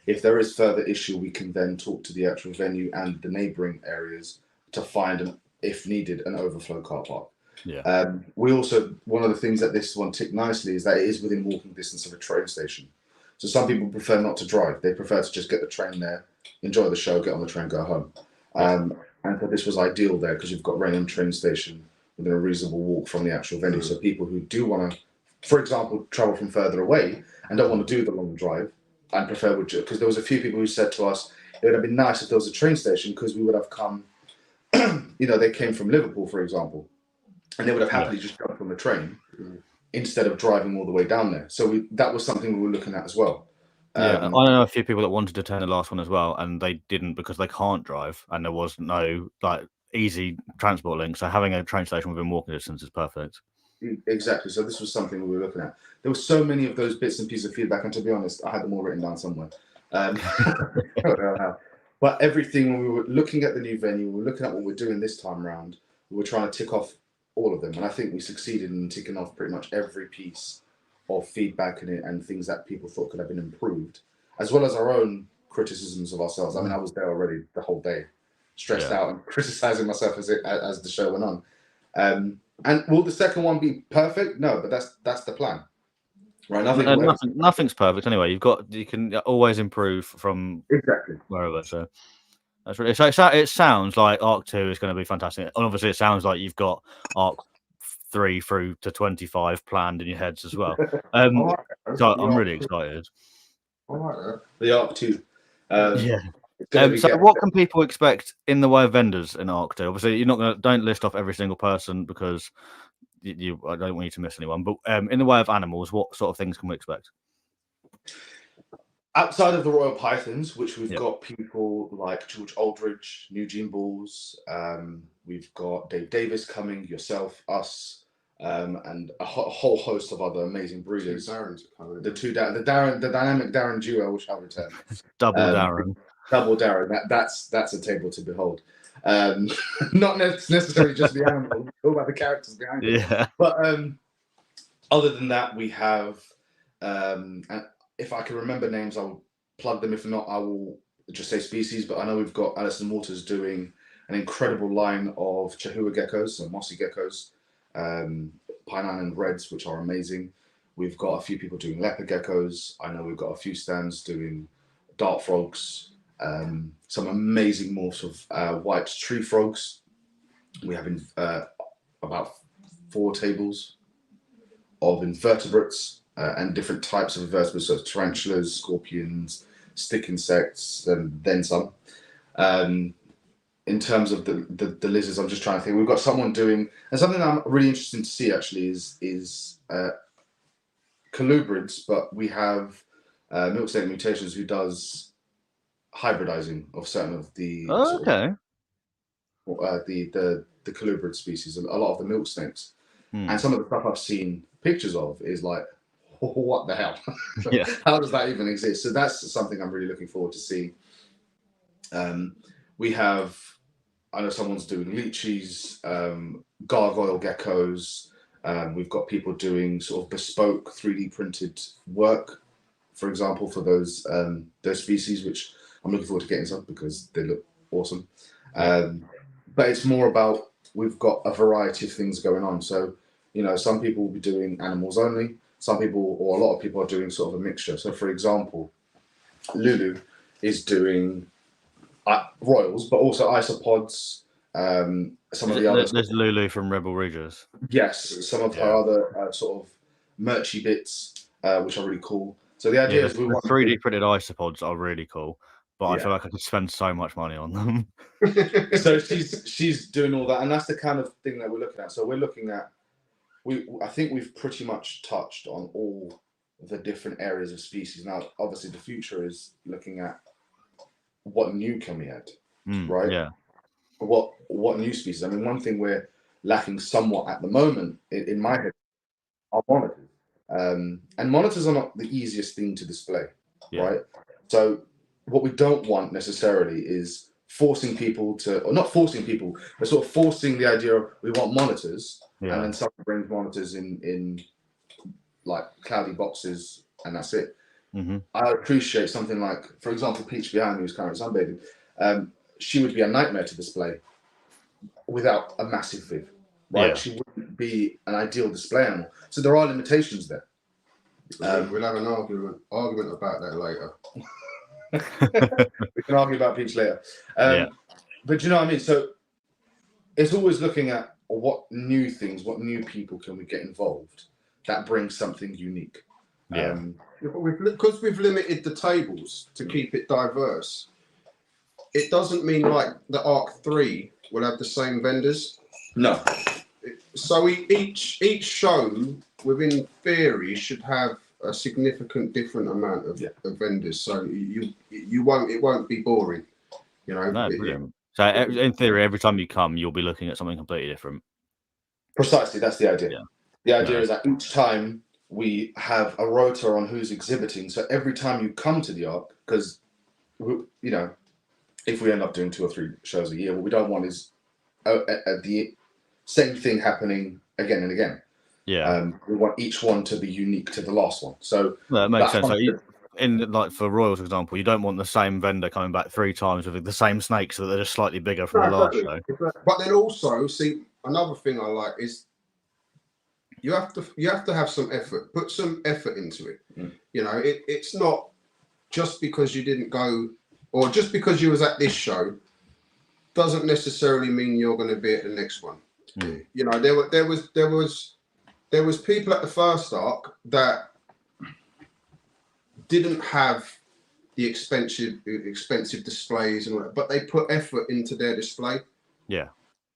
if there is further issue, we can then talk to the actual venue and the neighbouring areas to find, if needed, an overflow car park. We also, one of the things that this one ticked nicely is that it is within walking distance of a train station. So some people prefer not to drive. They prefer to just get the train there, enjoy the show, get on the train, go home. And so this was ideal there because you've got Raynham train station within a reasonable walk from the actual venue. So people who do want to, for example, travel from further away and don't want to do the long drive and prefer, because there was a few people who said to us, it would have been nice if there was a train station because we would have come, they came from Liverpool, for example, and they would have happily just jumped on the train. instead of driving all the way down there. So that was something we were looking at as well. Yeah, I know a few people that wanted to attend the last one as well, and they didn't because they can't drive, and there was no like easy transport link. So having a train station within walking distance is perfect. Exactly. So this was something we were looking at. There were so many of those bits and pieces of feedback, and to be honest, I had them all written down somewhere. I don't know how. But everything, when we were looking at the new venue, we were looking at what we're doing this time around, we were trying to tick off all of them, and I think we succeeded in ticking off pretty much every piece of feedback in it and things that people thought could have been improved, as well as our own criticisms of ourselves. I mean, I was there already the whole day, stressed out and criticizing myself as the show went on. And will the second one be perfect? No, but that's the plan, right? Nothing's perfect anyway. You can always improve from exactly wherever. So that's really so. It sounds like Arc 2 is going to be fantastic, and obviously it sounds like you've got Arc 3 through to 25 planned in your heads as well. So I'm really excited. I like that. The Arc 2. Yeah. So what can people expect in the way of vendors in Arc 2? Obviously, you're not going to don't list off every single person because I don't want you to miss anyone. But in the way of animals, what sort of things can we expect? Outside of the Royal Pythons, which we've got people like George Aldridge, Eugene Balls, we've got Dave Davis coming, yourself, us, and a whole host of other amazing breeders. The dynamic Darren duo, which I'll return. Double Darren. That's a table to behold. Not necessarily just the animal, all about the characters behind it. Yeah. But other than that, we have. If I can remember names, I'll plug them. If not, I will just say species. But I know we've got Alison Waters doing an incredible line of Chahua geckos, so mossy geckos, Pine Island Reds, which are amazing. We've got a few people doing leopard geckos. I know we've got a few stands doing dart frogs, some amazing morphs of white tree frogs. We have about 4 tables of invertebrates. And different types of invertebrates, so tarantulas, scorpions, stick insects, and then some. In terms of the lizards, I'm just trying to think. We've got someone doing, and something I'm really interested to see actually is colubrids, but we have Milk Snake Mutations who does hybridizing of certain of the the colubrid species, a lot of the milk snakes, and some of the stuff I've seen pictures of is like, what the hell? Yeah. How does that even exist? So that's something I'm really looking forward to seeing. We have, I know someone's doing lychees, gargoyle geckos. We've got people doing sort of bespoke 3D printed work, for example, for those species, which I'm looking forward to getting some because they look awesome. But it's more about, we've got a variety of things going on. So, some people will be doing animals only. Some people, or a lot of people, are doing sort of a mixture. So, for example, Lulu is doing royals, but also isopods. Some of the others. There's Lulu from Rebel Ridges. Yes, some of her other sort of merchy bits, which are really cool. So the idea is we want 3D printed isopods are really cool, but I feel like I could spend so much money on them. So she's doing all that, and that's the kind of thing that we're looking at. So we're looking at. I think we've pretty much touched on all the different areas of species. Now, obviously, the future is looking at what new can we add, right? Yeah. What new species? I mean, one thing we're lacking somewhat at the moment, in my head, are monitors. And monitors are not the easiest thing to display, right? So what we don't want necessarily is forcing people to, or not forcing people, but sort of forcing the idea of we want monitors. And then someone brings monitors in like cloudy boxes, and that's it. I appreciate something like, for example, Peach behind me, who's currently sunbathing. She would be a nightmare to display without a massive viv, right? Yeah. She wouldn't be an ideal display animal. So there are limitations there. We'll have an argument about that later. We can argue about Peach later. But you know what I mean? So it's always looking at what new things, what new people can we get involved that brings something unique. Because we've limited the tables to keep it diverse, it doesn't mean like the Arc 3 will have the same vendors. No. So each show, within theory, should have a significant different amount of vendors. So it won't be boring. You know. No, brilliant. So in theory, every time you come, you'll be looking at something completely different. Precisely, that's the idea. Yeah. The idea is that each time we have a rota on who's exhibiting. So every time you come to the Arc, because if we end up doing 2 or 3 shows a year, what we don't want is the same thing happening again and again. Yeah. We want each one to be unique to the last one. So that makes sense. So for Royals, for example, you don't want the same vendor coming back 3 times with the same snakes, so that they're just slightly bigger from the last show. But then also, see, another thing I like is you have to have some effort. Put some effort into it. You know, it's not just because you didn't go or just because you was at this show doesn't necessarily mean you're going to be at the next one. You know, there was people at the first Arc that didn't have the expensive displays and all that, but they put effort into their display. Yeah.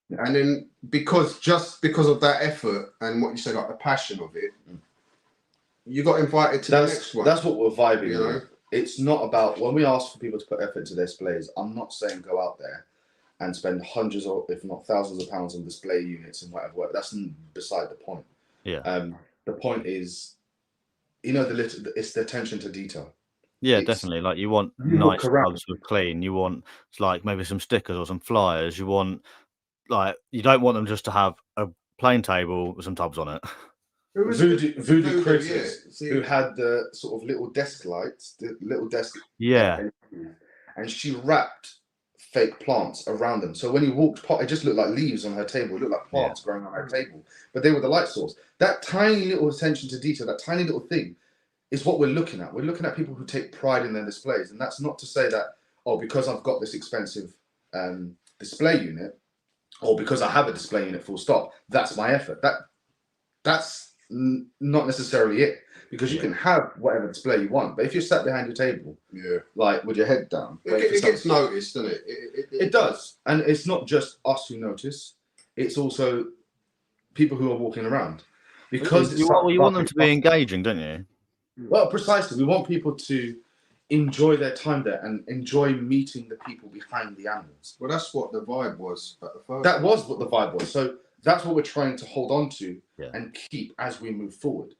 And then because of that effort and what you said, like the passion of it, you got invited to the next one. That's what we're vibing. You know, it's not about when we ask for people to put effort into their displays. I'm not saying go out there and spend hundreds or if not thousands of pounds on display units and whatever. That's beside the point. Yeah. The point is, it's the attention to detail. Yeah, definitely. Like you want nice tubs with clean. You want like maybe some stickers or some flyers. You want you don't want them just to have a plain table with some tubs on it. Voodoo Chris, who had the sort of little desk lights, the little desk. Yeah. And she wrapped fake plants around them. So when you walked past, it just looked like leaves on her table. It looked like plants growing on her table. But they were the light source. That tiny little attention to detail, that tiny little thing, is what we're looking at. We're looking at people who take pride in their displays. And that's not to say that, because I've got this expensive display unit, or because I have a display unit full stop, that's my effort. That's not necessarily it. Because you can have whatever display you want. But if you're sat behind your table, like with your head down, it gets noticed, doesn't it? It does. And it's not just us who notice. It's also people who are walking around. Because you want them to be engaging, don't you? Well, precisely. We want people to enjoy their time there and enjoy meeting the people behind the animals. Well, that's what the vibe was at the first. That was what the vibe was. So that's what we're trying to hold on to and keep as we move forward.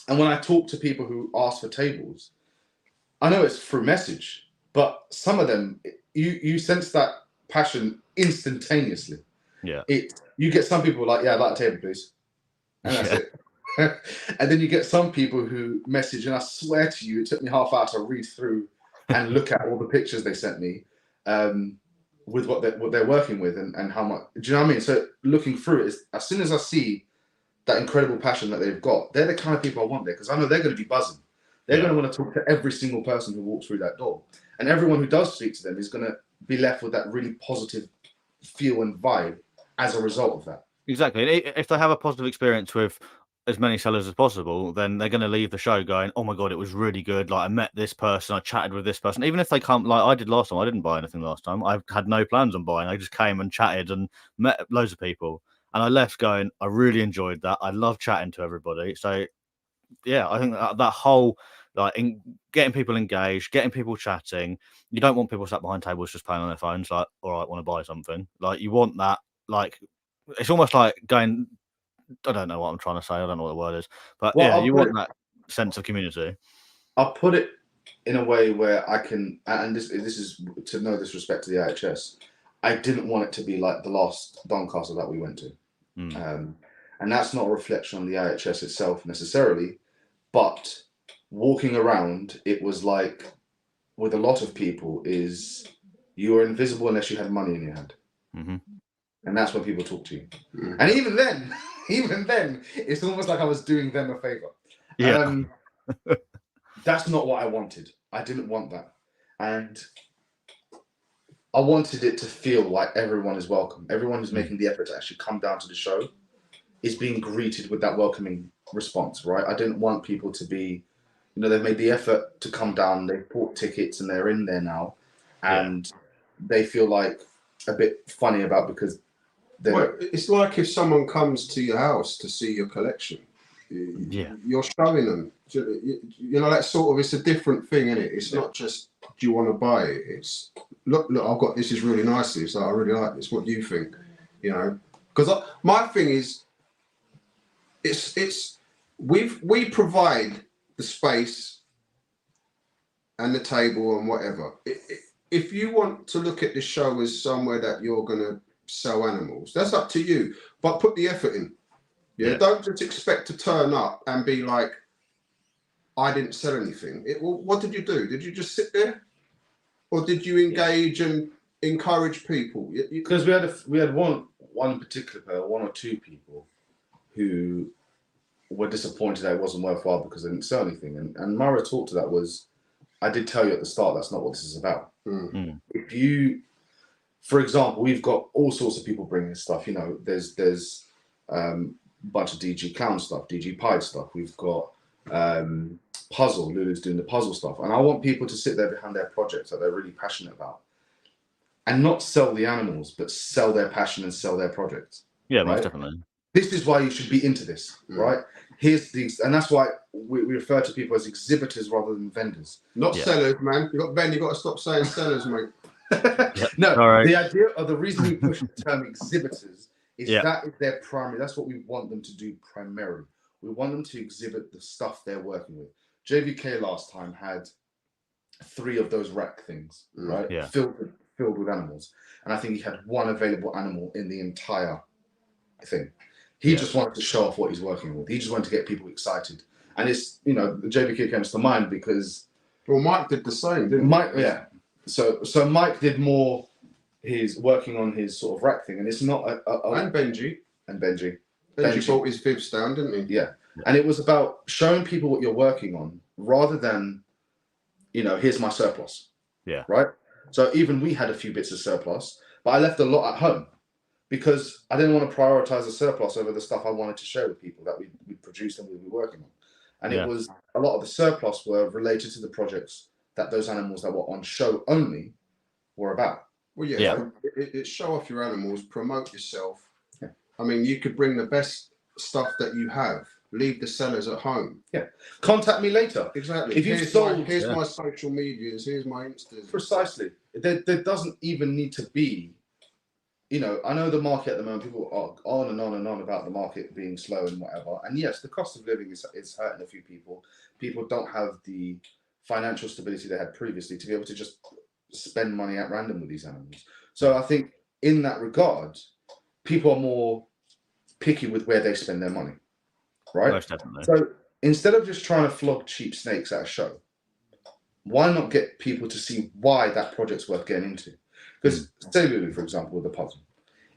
And when I talk to people who ask for tables, I know it's through message, but some of them, you sense that passion instantaneously. Yeah. You get some people like, I'd like a table, please. And that's it. And then you get some people who message, and I swear to you, it took me half hour to read through and look at all the pictures they sent me with what they're working with and how much. Do you know what I mean? So looking through it, as soon as I see that incredible passion that they've got, they're the kind of people I want there, because I know they're going to be buzzing. They're going to want to talk to every single person who walks through that door. And everyone who does speak to them is going to be left with that really positive feel and vibe as a result of that. Exactly. If they have a positive experience with as many sellers as possible, then they're going to leave the show going, oh my God, it was really good. Like I met this person, I chatted with this person. Even if they come, like I did last time, I didn't buy anything last time. I had no plans on buying. I just came and chatted and met loads of people. And I left going, I really enjoyed that. I love chatting to everybody. So, yeah, I think that whole, getting people engaged, getting people chatting. You don't want people sat behind tables just playing on their phones, like, all right, want to buy something. Like, you want that, it's almost like going, I don't know what I'm trying to say. I don't know what the word is. But, you want that sense of community. I'll put it in a way where I can, and this is to no disrespect to the IHS, I didn't want it to be like the last Doncaster that we went to. And that's not a reflection on the IHS itself necessarily, but walking around, it was like, with a lot of people, is you were invisible unless you had money in your hand. And that's when people talk to you. And even then, it's almost like I was doing them a favor. That's not what I wanted. I didn't want that. And I wanted it to feel like everyone is welcome. Everyone who's making the effort to actually come down to the show is being greeted with that welcoming response, right? I didn't want people to be, they've made the effort to come down, they've bought tickets and they're in there now. And they feel like a bit funny about because Well, it's like if someone comes to your house to see your collection, you're showing them. You know, that sort of, it's a different thing, isn't it? It's not just, do you want to buy it? It's, look, I've got this, is really nice. It's like, I really like this. What do you think? You know, because my thing is, we provide the space and the table and whatever. If you want to look at the show as somewhere that you're going to sell animals, that's up to you, but put the effort in. Yeah, don't just expect to turn up and be like, I didn't sell anything. Well, what did you do? Did you just sit there, or did you engage and encourage people? Because we had one particular player, one or two people who were disappointed that it wasn't worthwhile because they didn't sell anything. And my retort to that was, I did tell you at the start, that's not what this is about. If you, for example, we've got all sorts of people bringing stuff. You know, there's a bunch of DG Clown stuff, DG Pied stuff. We've got Puzzle, Lulu's doing the puzzle stuff. And I want people to sit there behind their projects that they're really passionate about and not sell the animals, but sell their passion and sell their projects. Yeah, most definitely. This is why you should be into this, right? Here's these, and that's why we refer to people as exhibitors rather than vendors. Not sellers, man. You got to stop saying sellers, mate. No, the idea of the reason we push the term exhibitors is that is their primary. That's what we want them to do primarily. We want them to exhibit the stuff they're working with. JVK last time had 3 of those rack things, right? Yeah. Filled with animals, and I think he had 1 available animal in the entire thing. He just wanted to show off what he's working with. He just wanted to get people excited. And it's, you know, the JVK comes to mind because... Well, Mike did the same, didn't he? Mike, yeah. So Mike did more his working on his sort of rack thing. And it's not And Benji. And Benji. Benji bought his Vivs down, didn't he? Yeah. And it was about showing people what you're working on rather than, you know, here's my surplus. Yeah. Right? So even we had a few bits of surplus, but I left a lot at home, because I didn't want to prioritize the surplus over the stuff I wanted to share with people that we produced and we'd be working on. And it was a lot of the surplus were related to the projects that those animals that were on show only were about. Well, it show off your animals, promote yourself. Yeah. I mean, you could bring the best stuff that you have, leave the sellers at home. Yeah. Contact me later. Exactly. If you've sold, here's my social medias, here's my Instas. Precisely. There doesn't even need to be, you know, I know the market at the moment, people are on and on and on about the market being slow and whatever. And yes, the cost of living is hurting a few people. People don't have the financial stability they had previously to be able to just spend money at random with these animals. So I think in that regard, people are more picky with where they spend their money, right? Most definitely. So instead of just trying to flog cheap snakes at a show, why not get people to see why that project's worth getting into? Because say Lulu, for example, with the puzzle,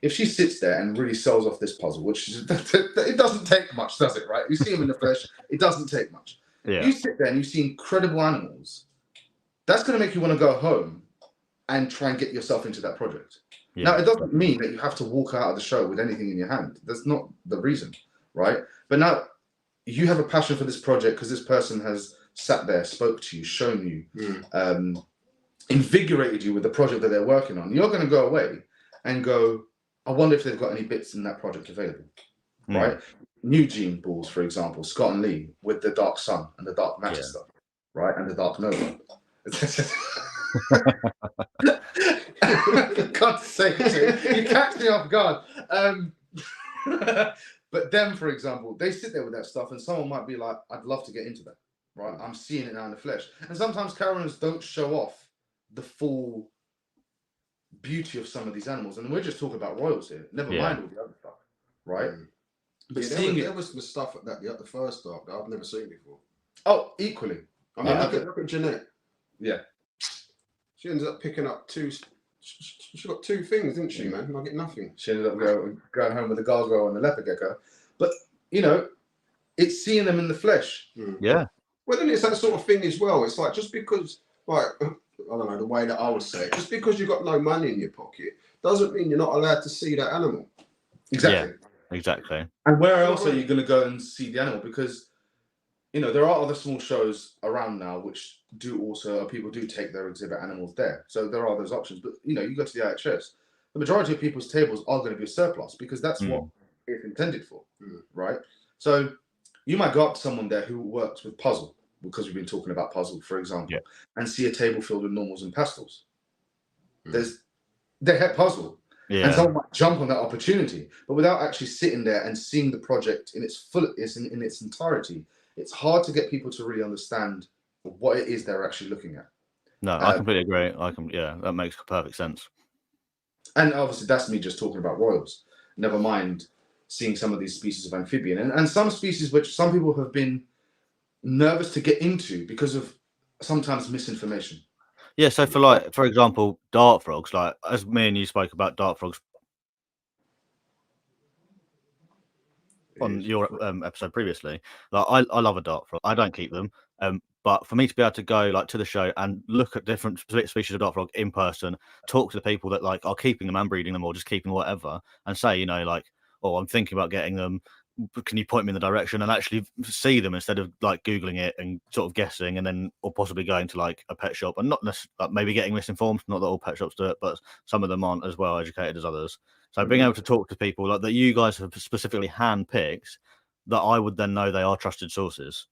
if she sits there and really sells off this puzzle, which is, it doesn't take much, does it? Right? You see them in the flesh, it doesn't take much. Yeah. You sit there and you see incredible animals. That's going to make you want to go home and try and get yourself into that project. Yeah. Now, it doesn't mean that you have to walk out of the show with anything in your hand. That's not the reason, right? But now you have a passion for this project because this person has sat there, spoke to you, shown you, invigorated you with the project that they're working on. You're going to go away and go, I wonder if they've got any bits in that project available, right? New Gene Balls, for example, Scott and Lee with the Dark Sun and the Dark Matter stuff, right? And the Dark Nova. God's sake, you catch me off guard. But them, for example, they sit there with that stuff and someone might be like, I'd love to get into that, right? I'm seeing it now in the flesh. And sometimes Karens don't show off the full beauty of some of these animals. And we're just talking about royals here, never mind all the other stuff, right? But there was the stuff the first dark that I've never seen before. Oh, equally. I mean, look at Jeanette. Yeah. She ended up picking up 2. She got 2 things, didn't she, man? I get nothing. She ended up going home with the gargoyle and the leopard gecko. But, you know, it's seeing them in the flesh. Yeah. Well, then it's that sort of thing as well. It's like, just because, like, I don't know, the way that I would say it, just because you've got no money in your pocket doesn't mean you're not allowed to see that animal. Exactly. Yeah, exactly. And where else are you going to go and see the animal? Because, you know, there are other small shows around now which do also, people do take their exhibit animals there. So there are those options. But, you know, you go to the IHS, the majority of people's tables are going to be a surplus because that's what it's intended for, right? So you might go up to someone there who works with puzzle, because we've been talking about puzzle, for example, and see a table filled with normals and pastels. They have puzzle. And someone might jump on that opportunity, but without actually sitting there and seeing the project in its in its entirety, it's hard to get people to really understand what it is they're actually looking at. No, I completely agree. That makes perfect sense. And obviously, that's me just talking about royals. Never mind seeing some of these species of amphibian and some species which some people have been nervous to get into because of sometimes misinformation. Yeah, so for example, dart frogs, like as me and you spoke about dart frogs on your episode previously, like I love a dart frog. I don't keep them, but for me to be able to go like to the show and look at different species of dart frog in person, talk to the people that like are keeping them and breeding them or just keeping whatever, and say, like, oh, I'm thinking about getting them. Can you point me in the direction, and actually see them instead of like Googling it and sort of guessing, and then or possibly going to like a pet shop and not necessarily maybe getting misinformed. Not that all pet shops do it, but some of them aren't as well educated as others. So being able to talk to people like that you guys have specifically handpicked, that I would then know they are trusted sources.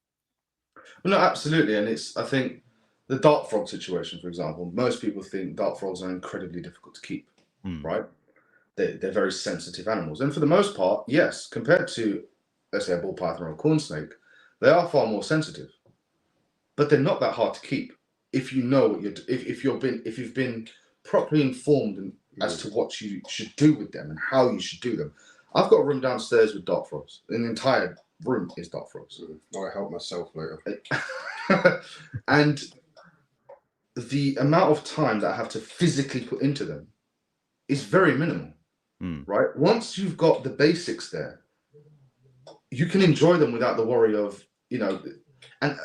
Well, no, absolutely, and I think the dart frog situation, for example, most people think dart frogs are incredibly difficult to keep, right? They're very sensitive animals. And for the most part, yes, compared to, let's say, a ball python or a corn snake, they are far more sensitive. But they're not that hard to keep if you know what if you've been properly informed as to what you should do with them and how you should do them. I've got a room downstairs with dart frogs. An entire room is dart frogs. I'll help myself later. And the amount of time that I have to physically put into them is very minimal. Right? Once you've got the basics there, you can enjoy them without the worry of, and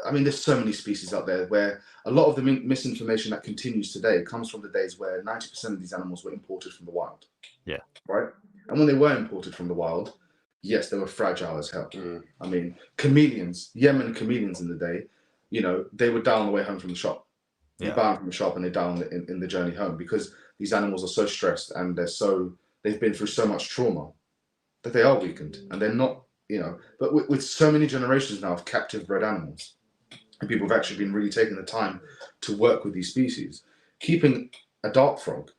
I mean, there's so many species out there where a lot of the misinformation that continues today comes from the days where 90% of these animals were imported from the wild. Yeah. Right? And when they were imported from the wild, yes, they were fragile as hell. I mean, chameleons, Yemen chameleons in the day, they would die on the way home from the shop. You buy them from the shop and they die in the journey home because these animals are so stressed and they've been through so much trauma that they are weakened and they're not, but with so many generations now of captive bred animals, and people have actually been really taking the time to work with these species, keeping a dart frog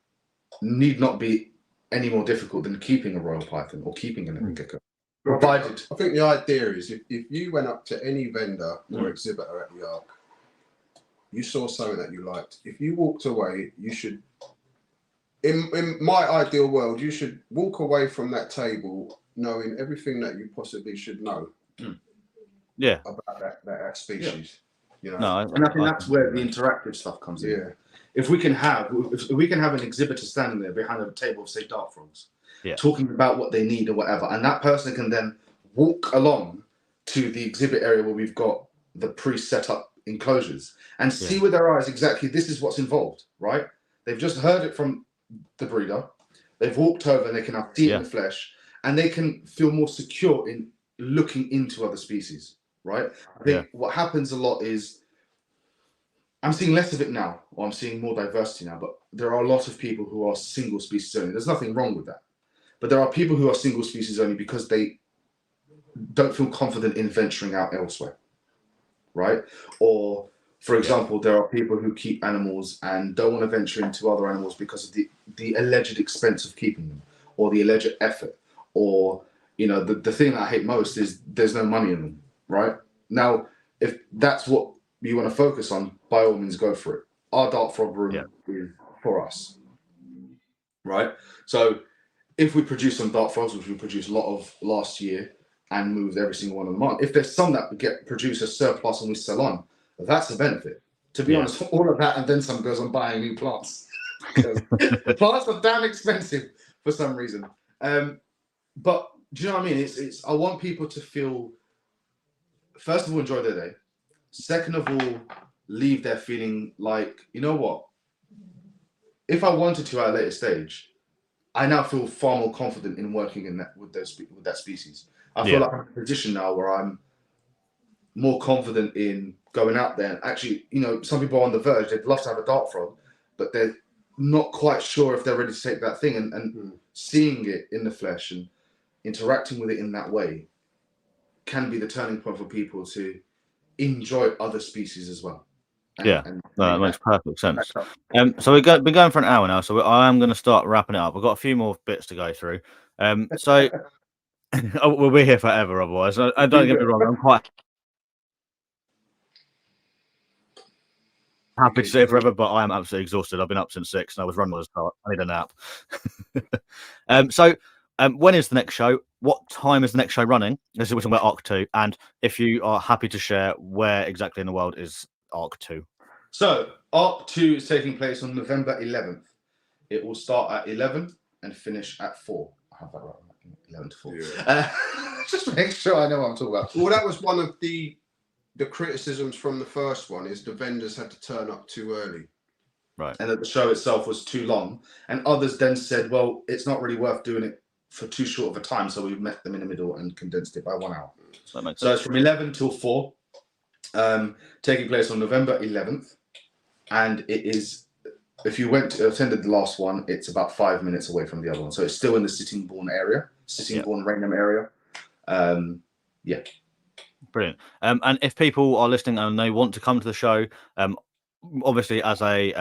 need not be any more difficult than keeping a royal python or keeping an epic gecko. Provided, I think the idea is if you went up to any vendor or exhibitor at the Ark, you saw something that you liked. If you walked away, you should, in my ideal world, you should walk away from that table knowing everything that you possibly should know. About that species. No, and I think that's where the interactive stuff comes in. Yeah. If we can have an exhibitor standing there behind a table of, say, dart frogs, talking about what they need or whatever, and that person can then walk along to the exhibit area where we've got the pre-set up enclosures and see with their eyes exactly this is what's involved, right? They've just heard it from the breeder, they've walked over and they can now see it in the flesh, and they can feel more secure in looking into other species, right? I think what happens a lot is I'm seeing less of it now, or I'm seeing more diversity now, but there are a lot of people who are single species only. There's nothing wrong with that. But there are people who are single species only because they don't feel confident in venturing out elsewhere, right? Or, for example, there are people who keep animals and don't want to venture into other animals because of the alleged expense of keeping them, or the alleged effort, or, the thing that I hate most is there's no money in them, right? Now, if that's what you want to focus on, by all means, go for it. Our dart frog room is for us, right? So if we produce some dart frogs, which we produced a lot of last year, and moved every single one of them on, if there's some that produce a surplus and we sell on, that's a benefit. To be honest, all of that and then some goes on buying new plants. Plants are damn expensive for some reason. But do you know what I mean? It's I want people to feel, first of all, enjoy their day. Second of all, leave there feeling like, you know what? If I wanted to at a later stage, I now feel far more confident in working in that with that species. I feel like I'm in a position now where I'm more confident in going out there. And actually, some people are on the verge. They'd love to have a dart frog, but not quite sure if they're ready to take that thing, and seeing it in the flesh and interacting with it in that way can be the turning point for people to enjoy other species as well. And that makes perfect sense. So we've been going for an hour now, so I am going to start wrapping it up. I've got a few more bits to go through. So we'll be here forever otherwise. I don't get me wrong, I'm quite happy to stay forever, but I am absolutely exhausted. I've been up since 6 and I was running as hard. I need a nap. When is the next show? What time is the next show running? This is we're talking about Arc 2, and if you are happy to share where exactly in the world is Arc 2. So Arc 2 is taking place on November 11th. It will start at 11 and finish at 4. I have that right. 11 to 4. Yeah. Just to make sure I know what I'm talking about. Well, that was one of the criticisms from the first one, is the vendors had to turn up too early. Right. And that the show itself was too long. And others then said, well, it's not really worth doing it for too short of a time. So we've met them in the middle and condensed it by 1 hour. That makes sense. So it's from 11 till 4, taking place on November 11th. And it is, if you attended the last one, it's about 5 minutes away from the other one. So it's still in the Sittingbourne area, Rainham area. Yeah. Brilliant. And if people are listening and they want to come to the show, obviously as a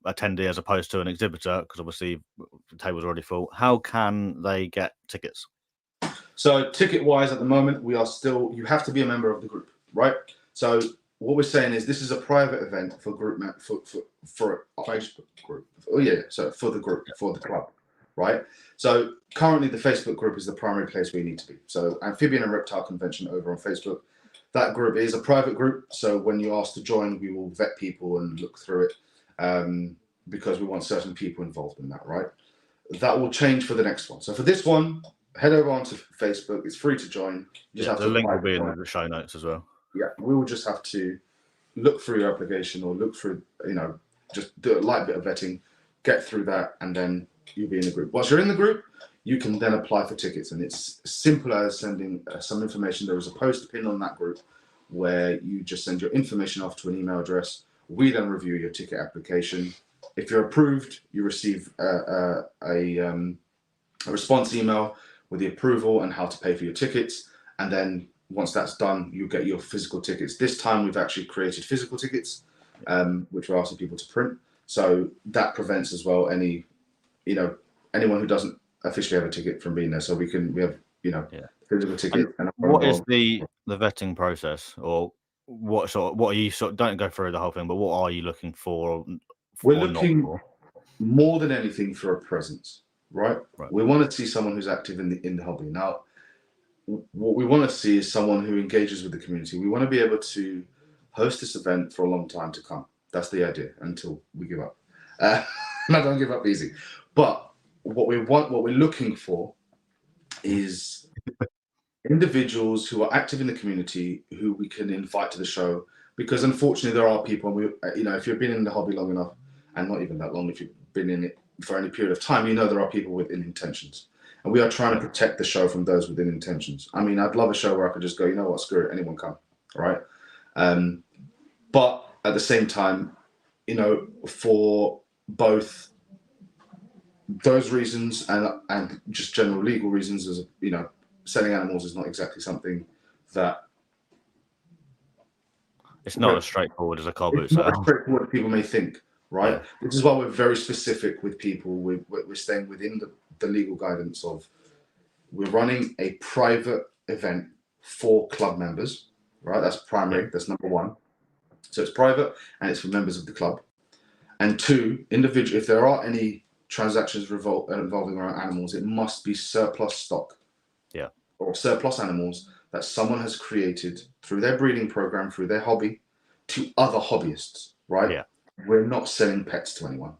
attendee as opposed to an exhibitor, because obviously the table's already full, how can they get tickets? So ticket-wise, at the moment, you have to be a member of the group, right? So what we're saying is this is a private event for group for a Facebook group. Oh yeah, so for the group, for the club, right? So currently the Facebook group is the primary place where you need to be. So Amphibian and Reptile Convention over on Facebook. That group is a private group. So when you ask to join, we will vet people and look through it because we want certain people involved in that, right? That will change for the next one. So for this one, head over onto Facebook. It's free to join. The link will be in the show notes as well. Yeah, we will just have to look through your application or look through, just do a light bit of vetting, get through that, and then you'll be in the group. Once you're in the group, you can then apply for tickets, and it's as simple as sending some information. There is a post pinned on that group where you just send your information off to an email address. We then review your ticket application. If you're approved, you receive a response email with the approval and how to pay for your tickets, and then once that's done, you get your physical tickets. This time we've actually created physical tickets, which we're asking people to print. So that prevents as well anyone who doesn't officially have a ticket from being there. So we have physical ticket. And what is the vetting process, or what are you don't go through the whole thing, but what are you looking for? We're looking more than anything for a presence, right? We want to see someone who's active in the hobby. Now, what we want to see is someone who engages with the community. We want to be able to host this event for a long time to come. That's the idea, until we give up. And I don't give up easy. But what we're looking for is individuals who are active in the community who we can invite to the show. Because unfortunately, there are people, if you've been in the hobby long enough, and not even that long, if you've been in it for any period of time, there are people with ill intentions. And we are trying to protect the show from those with ill intentions. I mean, I'd love a show where I could just go, you know what, screw it, anyone come, all right? But at the same time, for both those reasons and just general legal reasons, as selling animals is not exactly something that it's not as straightforward as a car boot sale. It's not as straightforward as people may think, right? Yeah. Which is why we're very specific with people. We're staying within the legal guidance of we're running a private event for club members, right? That's primary. Yeah. That's number one. So it's private and it's for members of the club. And two, individual. If there are any transactions involving around animals, it must be surplus stock, or surplus animals that someone has created through their breeding program, through their hobby, to other hobbyists, right? Yeah. We're not selling pets to anyone,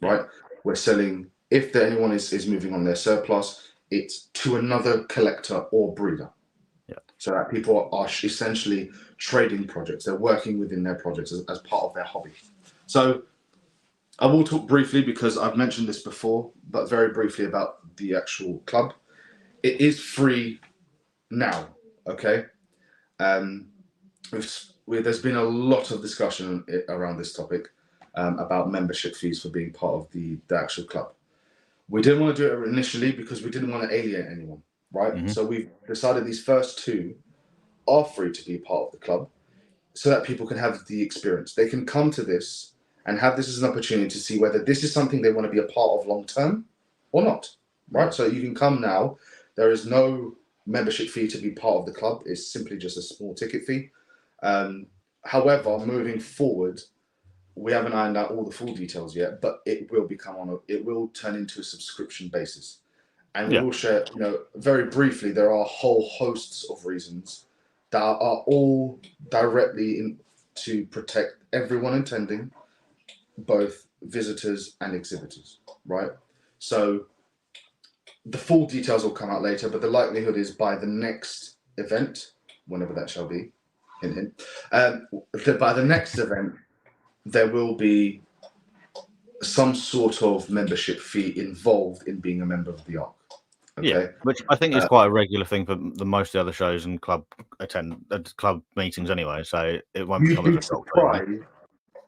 right? We're selling, if anyone is moving on their surplus, it's to another collector or breeder. Yeah. So that people are essentially trading projects. They're working within their projects as part of their hobby. So I will talk briefly, because I've mentioned this before, but very briefly about the actual club. It is free now, okay? There's been a lot of discussion around this topic. about membership fees for being part of the actual club. We didn't want to do it initially because we didn't want to alienate anyone, right? Mhm. So we've decided these first 2 are free to be part of the club so that people can have the experience. They can come to this and have this as an opportunity to see whether this is something they want to be a part of long term or not, right? So you can come now. There is no membership fee to be part of the club. It's simply just a small ticket fee. However, moving forward, we haven't ironed out all the full details yet, but it will it will turn into a subscription basis. And we will share, very briefly, there are whole hosts of reasons that are all directly to protect everyone attending, both visitors and exhibitors, right? So the full details will come out later, but the likelihood is by the next event, whenever that shall be, by the next event, there will be some sort of membership fee involved in being a member of the ARC. Okay? Yeah, which I think is quite a regular thing for the most of the other shows and club meetings anyway. So it won't You'd become as be a shock. surprised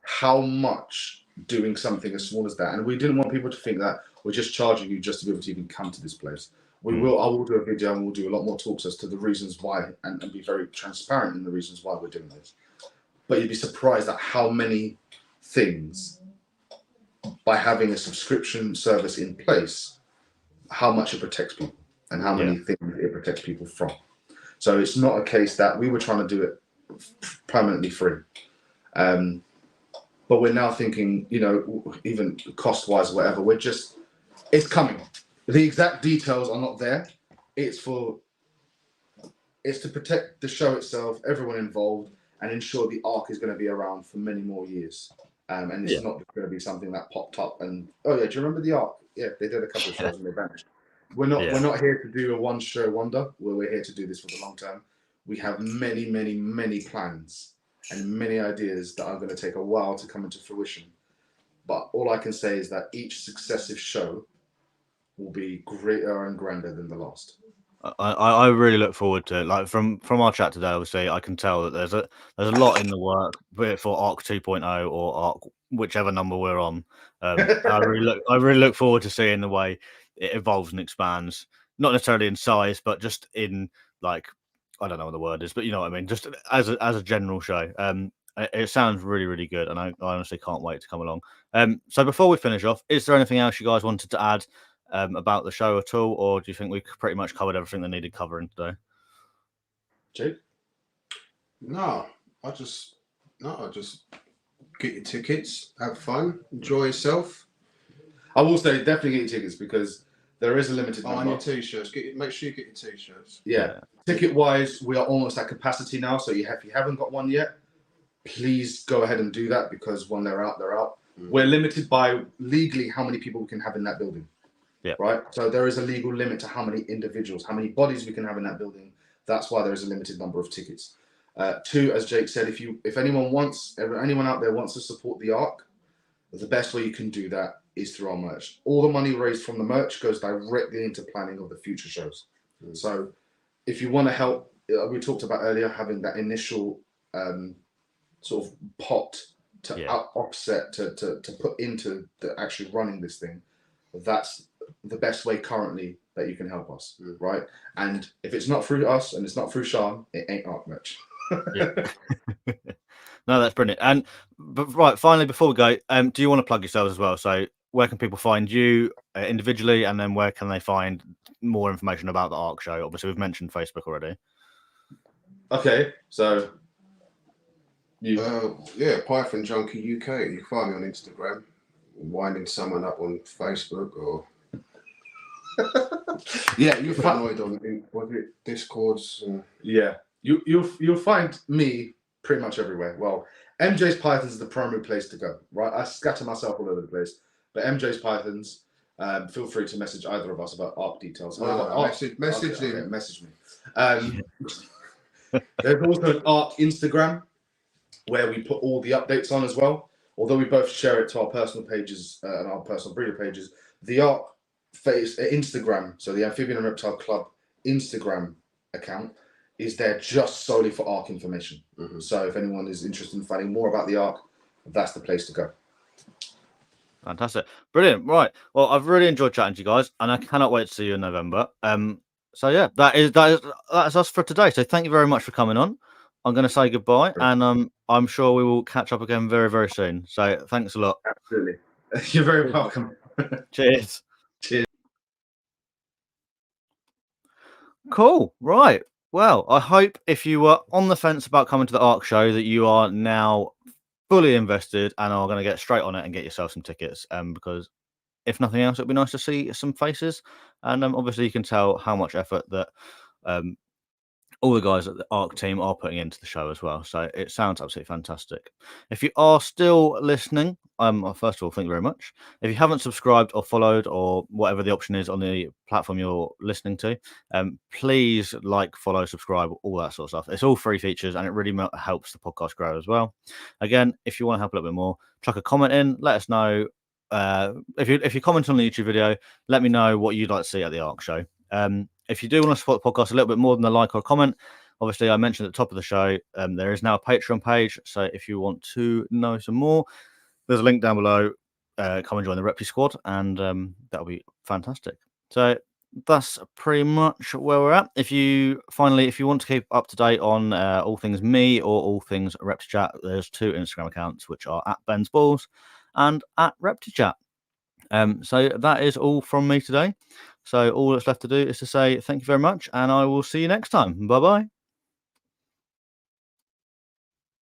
how much doing something as small as that, and we didn't want people to think that we're just charging you just to be able to even come to this place. I will do a video and we'll do a lot more talks as to the reasons why and be very transparent in the reasons why we're doing this. But you'd be surprised at how many things, by having a subscription service in place, how much it protects people and how many things it protects people from. So it's not a case that we were trying to do it permanently free. But we're now thinking, even cost-wise or whatever, it's coming. The exact details are not there. It's to protect the show itself, everyone involved, and ensure the ARC is going to be around for many more years. And it's not going to be something that popped up and, oh yeah, do you remember the ARC? Yeah, they did a couple of shows and they vanished. We're not here to do a one-show wonder. We're here to do this for the long term. We have many, many, many plans and many ideas that are going to take a while to come into fruition. But all I can say is that each successive show will be greater and grander than the last. I really look forward to it. Like from our chat today, obviously, I can tell that there's a lot in the work, be it for ARC 2.0 or ARC whichever number we're on. I really look forward to seeing the way it evolves and expands, not necessarily in size, but just in like, I don't know what the word is, but you know what I mean. Just as a general show. It sounds really, really good, and I honestly can't wait to come along. So before we finish off, is there anything else you guys wanted to add about the show at all, or do you think we pretty much covered everything that needed covering today? Jake? No, I just get your tickets, have fun, enjoy yourself. I will say definitely get your tickets because there is a limited number. And your t-shirts. Make sure you get your t-shirts. Yeah. Ticket-wise, we are almost at capacity now. So if you haven't got one yet, please go ahead and do that because when they're out, they're out. We're limited by legally how many people we can have in that building. Yeah. Right. So there is a legal limit to how many individuals, how many bodies we can have in that building. That's why there is a limited number of tickets. 2, as Jake said, if anyone out there wants to support the ARC, the best way you can do that is through our merch. All the money raised from the merch goes directly into planning of the future shows. So if you want to help, we talked about earlier having that initial sort of pot to offset to put into the actually running this thing. That's the best way currently that you can help us, right? And if it's not through us and it's not through Sean, it ain't ARC merch. No, that's brilliant. And right, finally, before we go, do you want to plug yourselves as well? So where can people find you individually, and then where can they find more information about the ARC show? Obviously, we've mentioned Facebook already. Okay, so Python Junkie UK. You can find me on Instagram, winding someone up on Facebook or you're annoyed on Discords. Yeah, you'll find me pretty much everywhere. Well, MJ's Pythons is the primary place to go, right? I scatter myself all over the place, but MJ's Pythons. Feel free to message either of us about ARC details. Message me. There's also an ARC Instagram where we put all the updates on as well. Although we both share it to our personal pages and our personal breeder pages, the ARC Instagram, so the Amphibian and Reptile Club Instagram account is there just solely for ARC information. So if anyone is interested in finding more about the ARC, that's the place to go. Fantastic. Brilliant. Right. Well, I've really enjoyed chatting to you guys, and I cannot wait to see you in November. So yeah, that's us for today. So thank you very much for coming on. I'm going to say goodbye, and I'm sure we will catch up again very, very soon. So thanks a lot. Absolutely. You're very welcome. Cheers. Cheers. Cool. Right. Well, I hope if you were on the fence about coming to the ARC show that you are now fully invested and are going to get straight on it and get yourself some tickets. Because if nothing else, it'd be nice to see some faces, and obviously you can tell how much effort that all the guys at the ARC team are putting into the show as well. So it sounds absolutely fantastic. If you are still listening, first of all, thank you very much. If you haven't subscribed or followed or whatever the option is on the platform you're listening to, please like, follow, subscribe, all that sort of stuff. It's all free features and it really helps the podcast grow as well. Again, if you want to help a little bit more, chuck a comment in, let us know. If you comment on the YouTube video, let me know what you'd like to see at the ARC show. If you do want to support the podcast a little bit more than a like or a comment, obviously I mentioned at the top of the show, there is now a Patreon page. So if you want to know some more, there's a link down below. Come and join the Repti squad, and that'll be fantastic. So that's pretty much where we're at. If you want to keep up to date on all things me or all things ReptiChat, there's 2 Instagram accounts, which are at Ben's Balls and at ReptiChat. So that is all from me today. So all that's left to do is to say thank you very much, and I will see you next time. Bye-bye.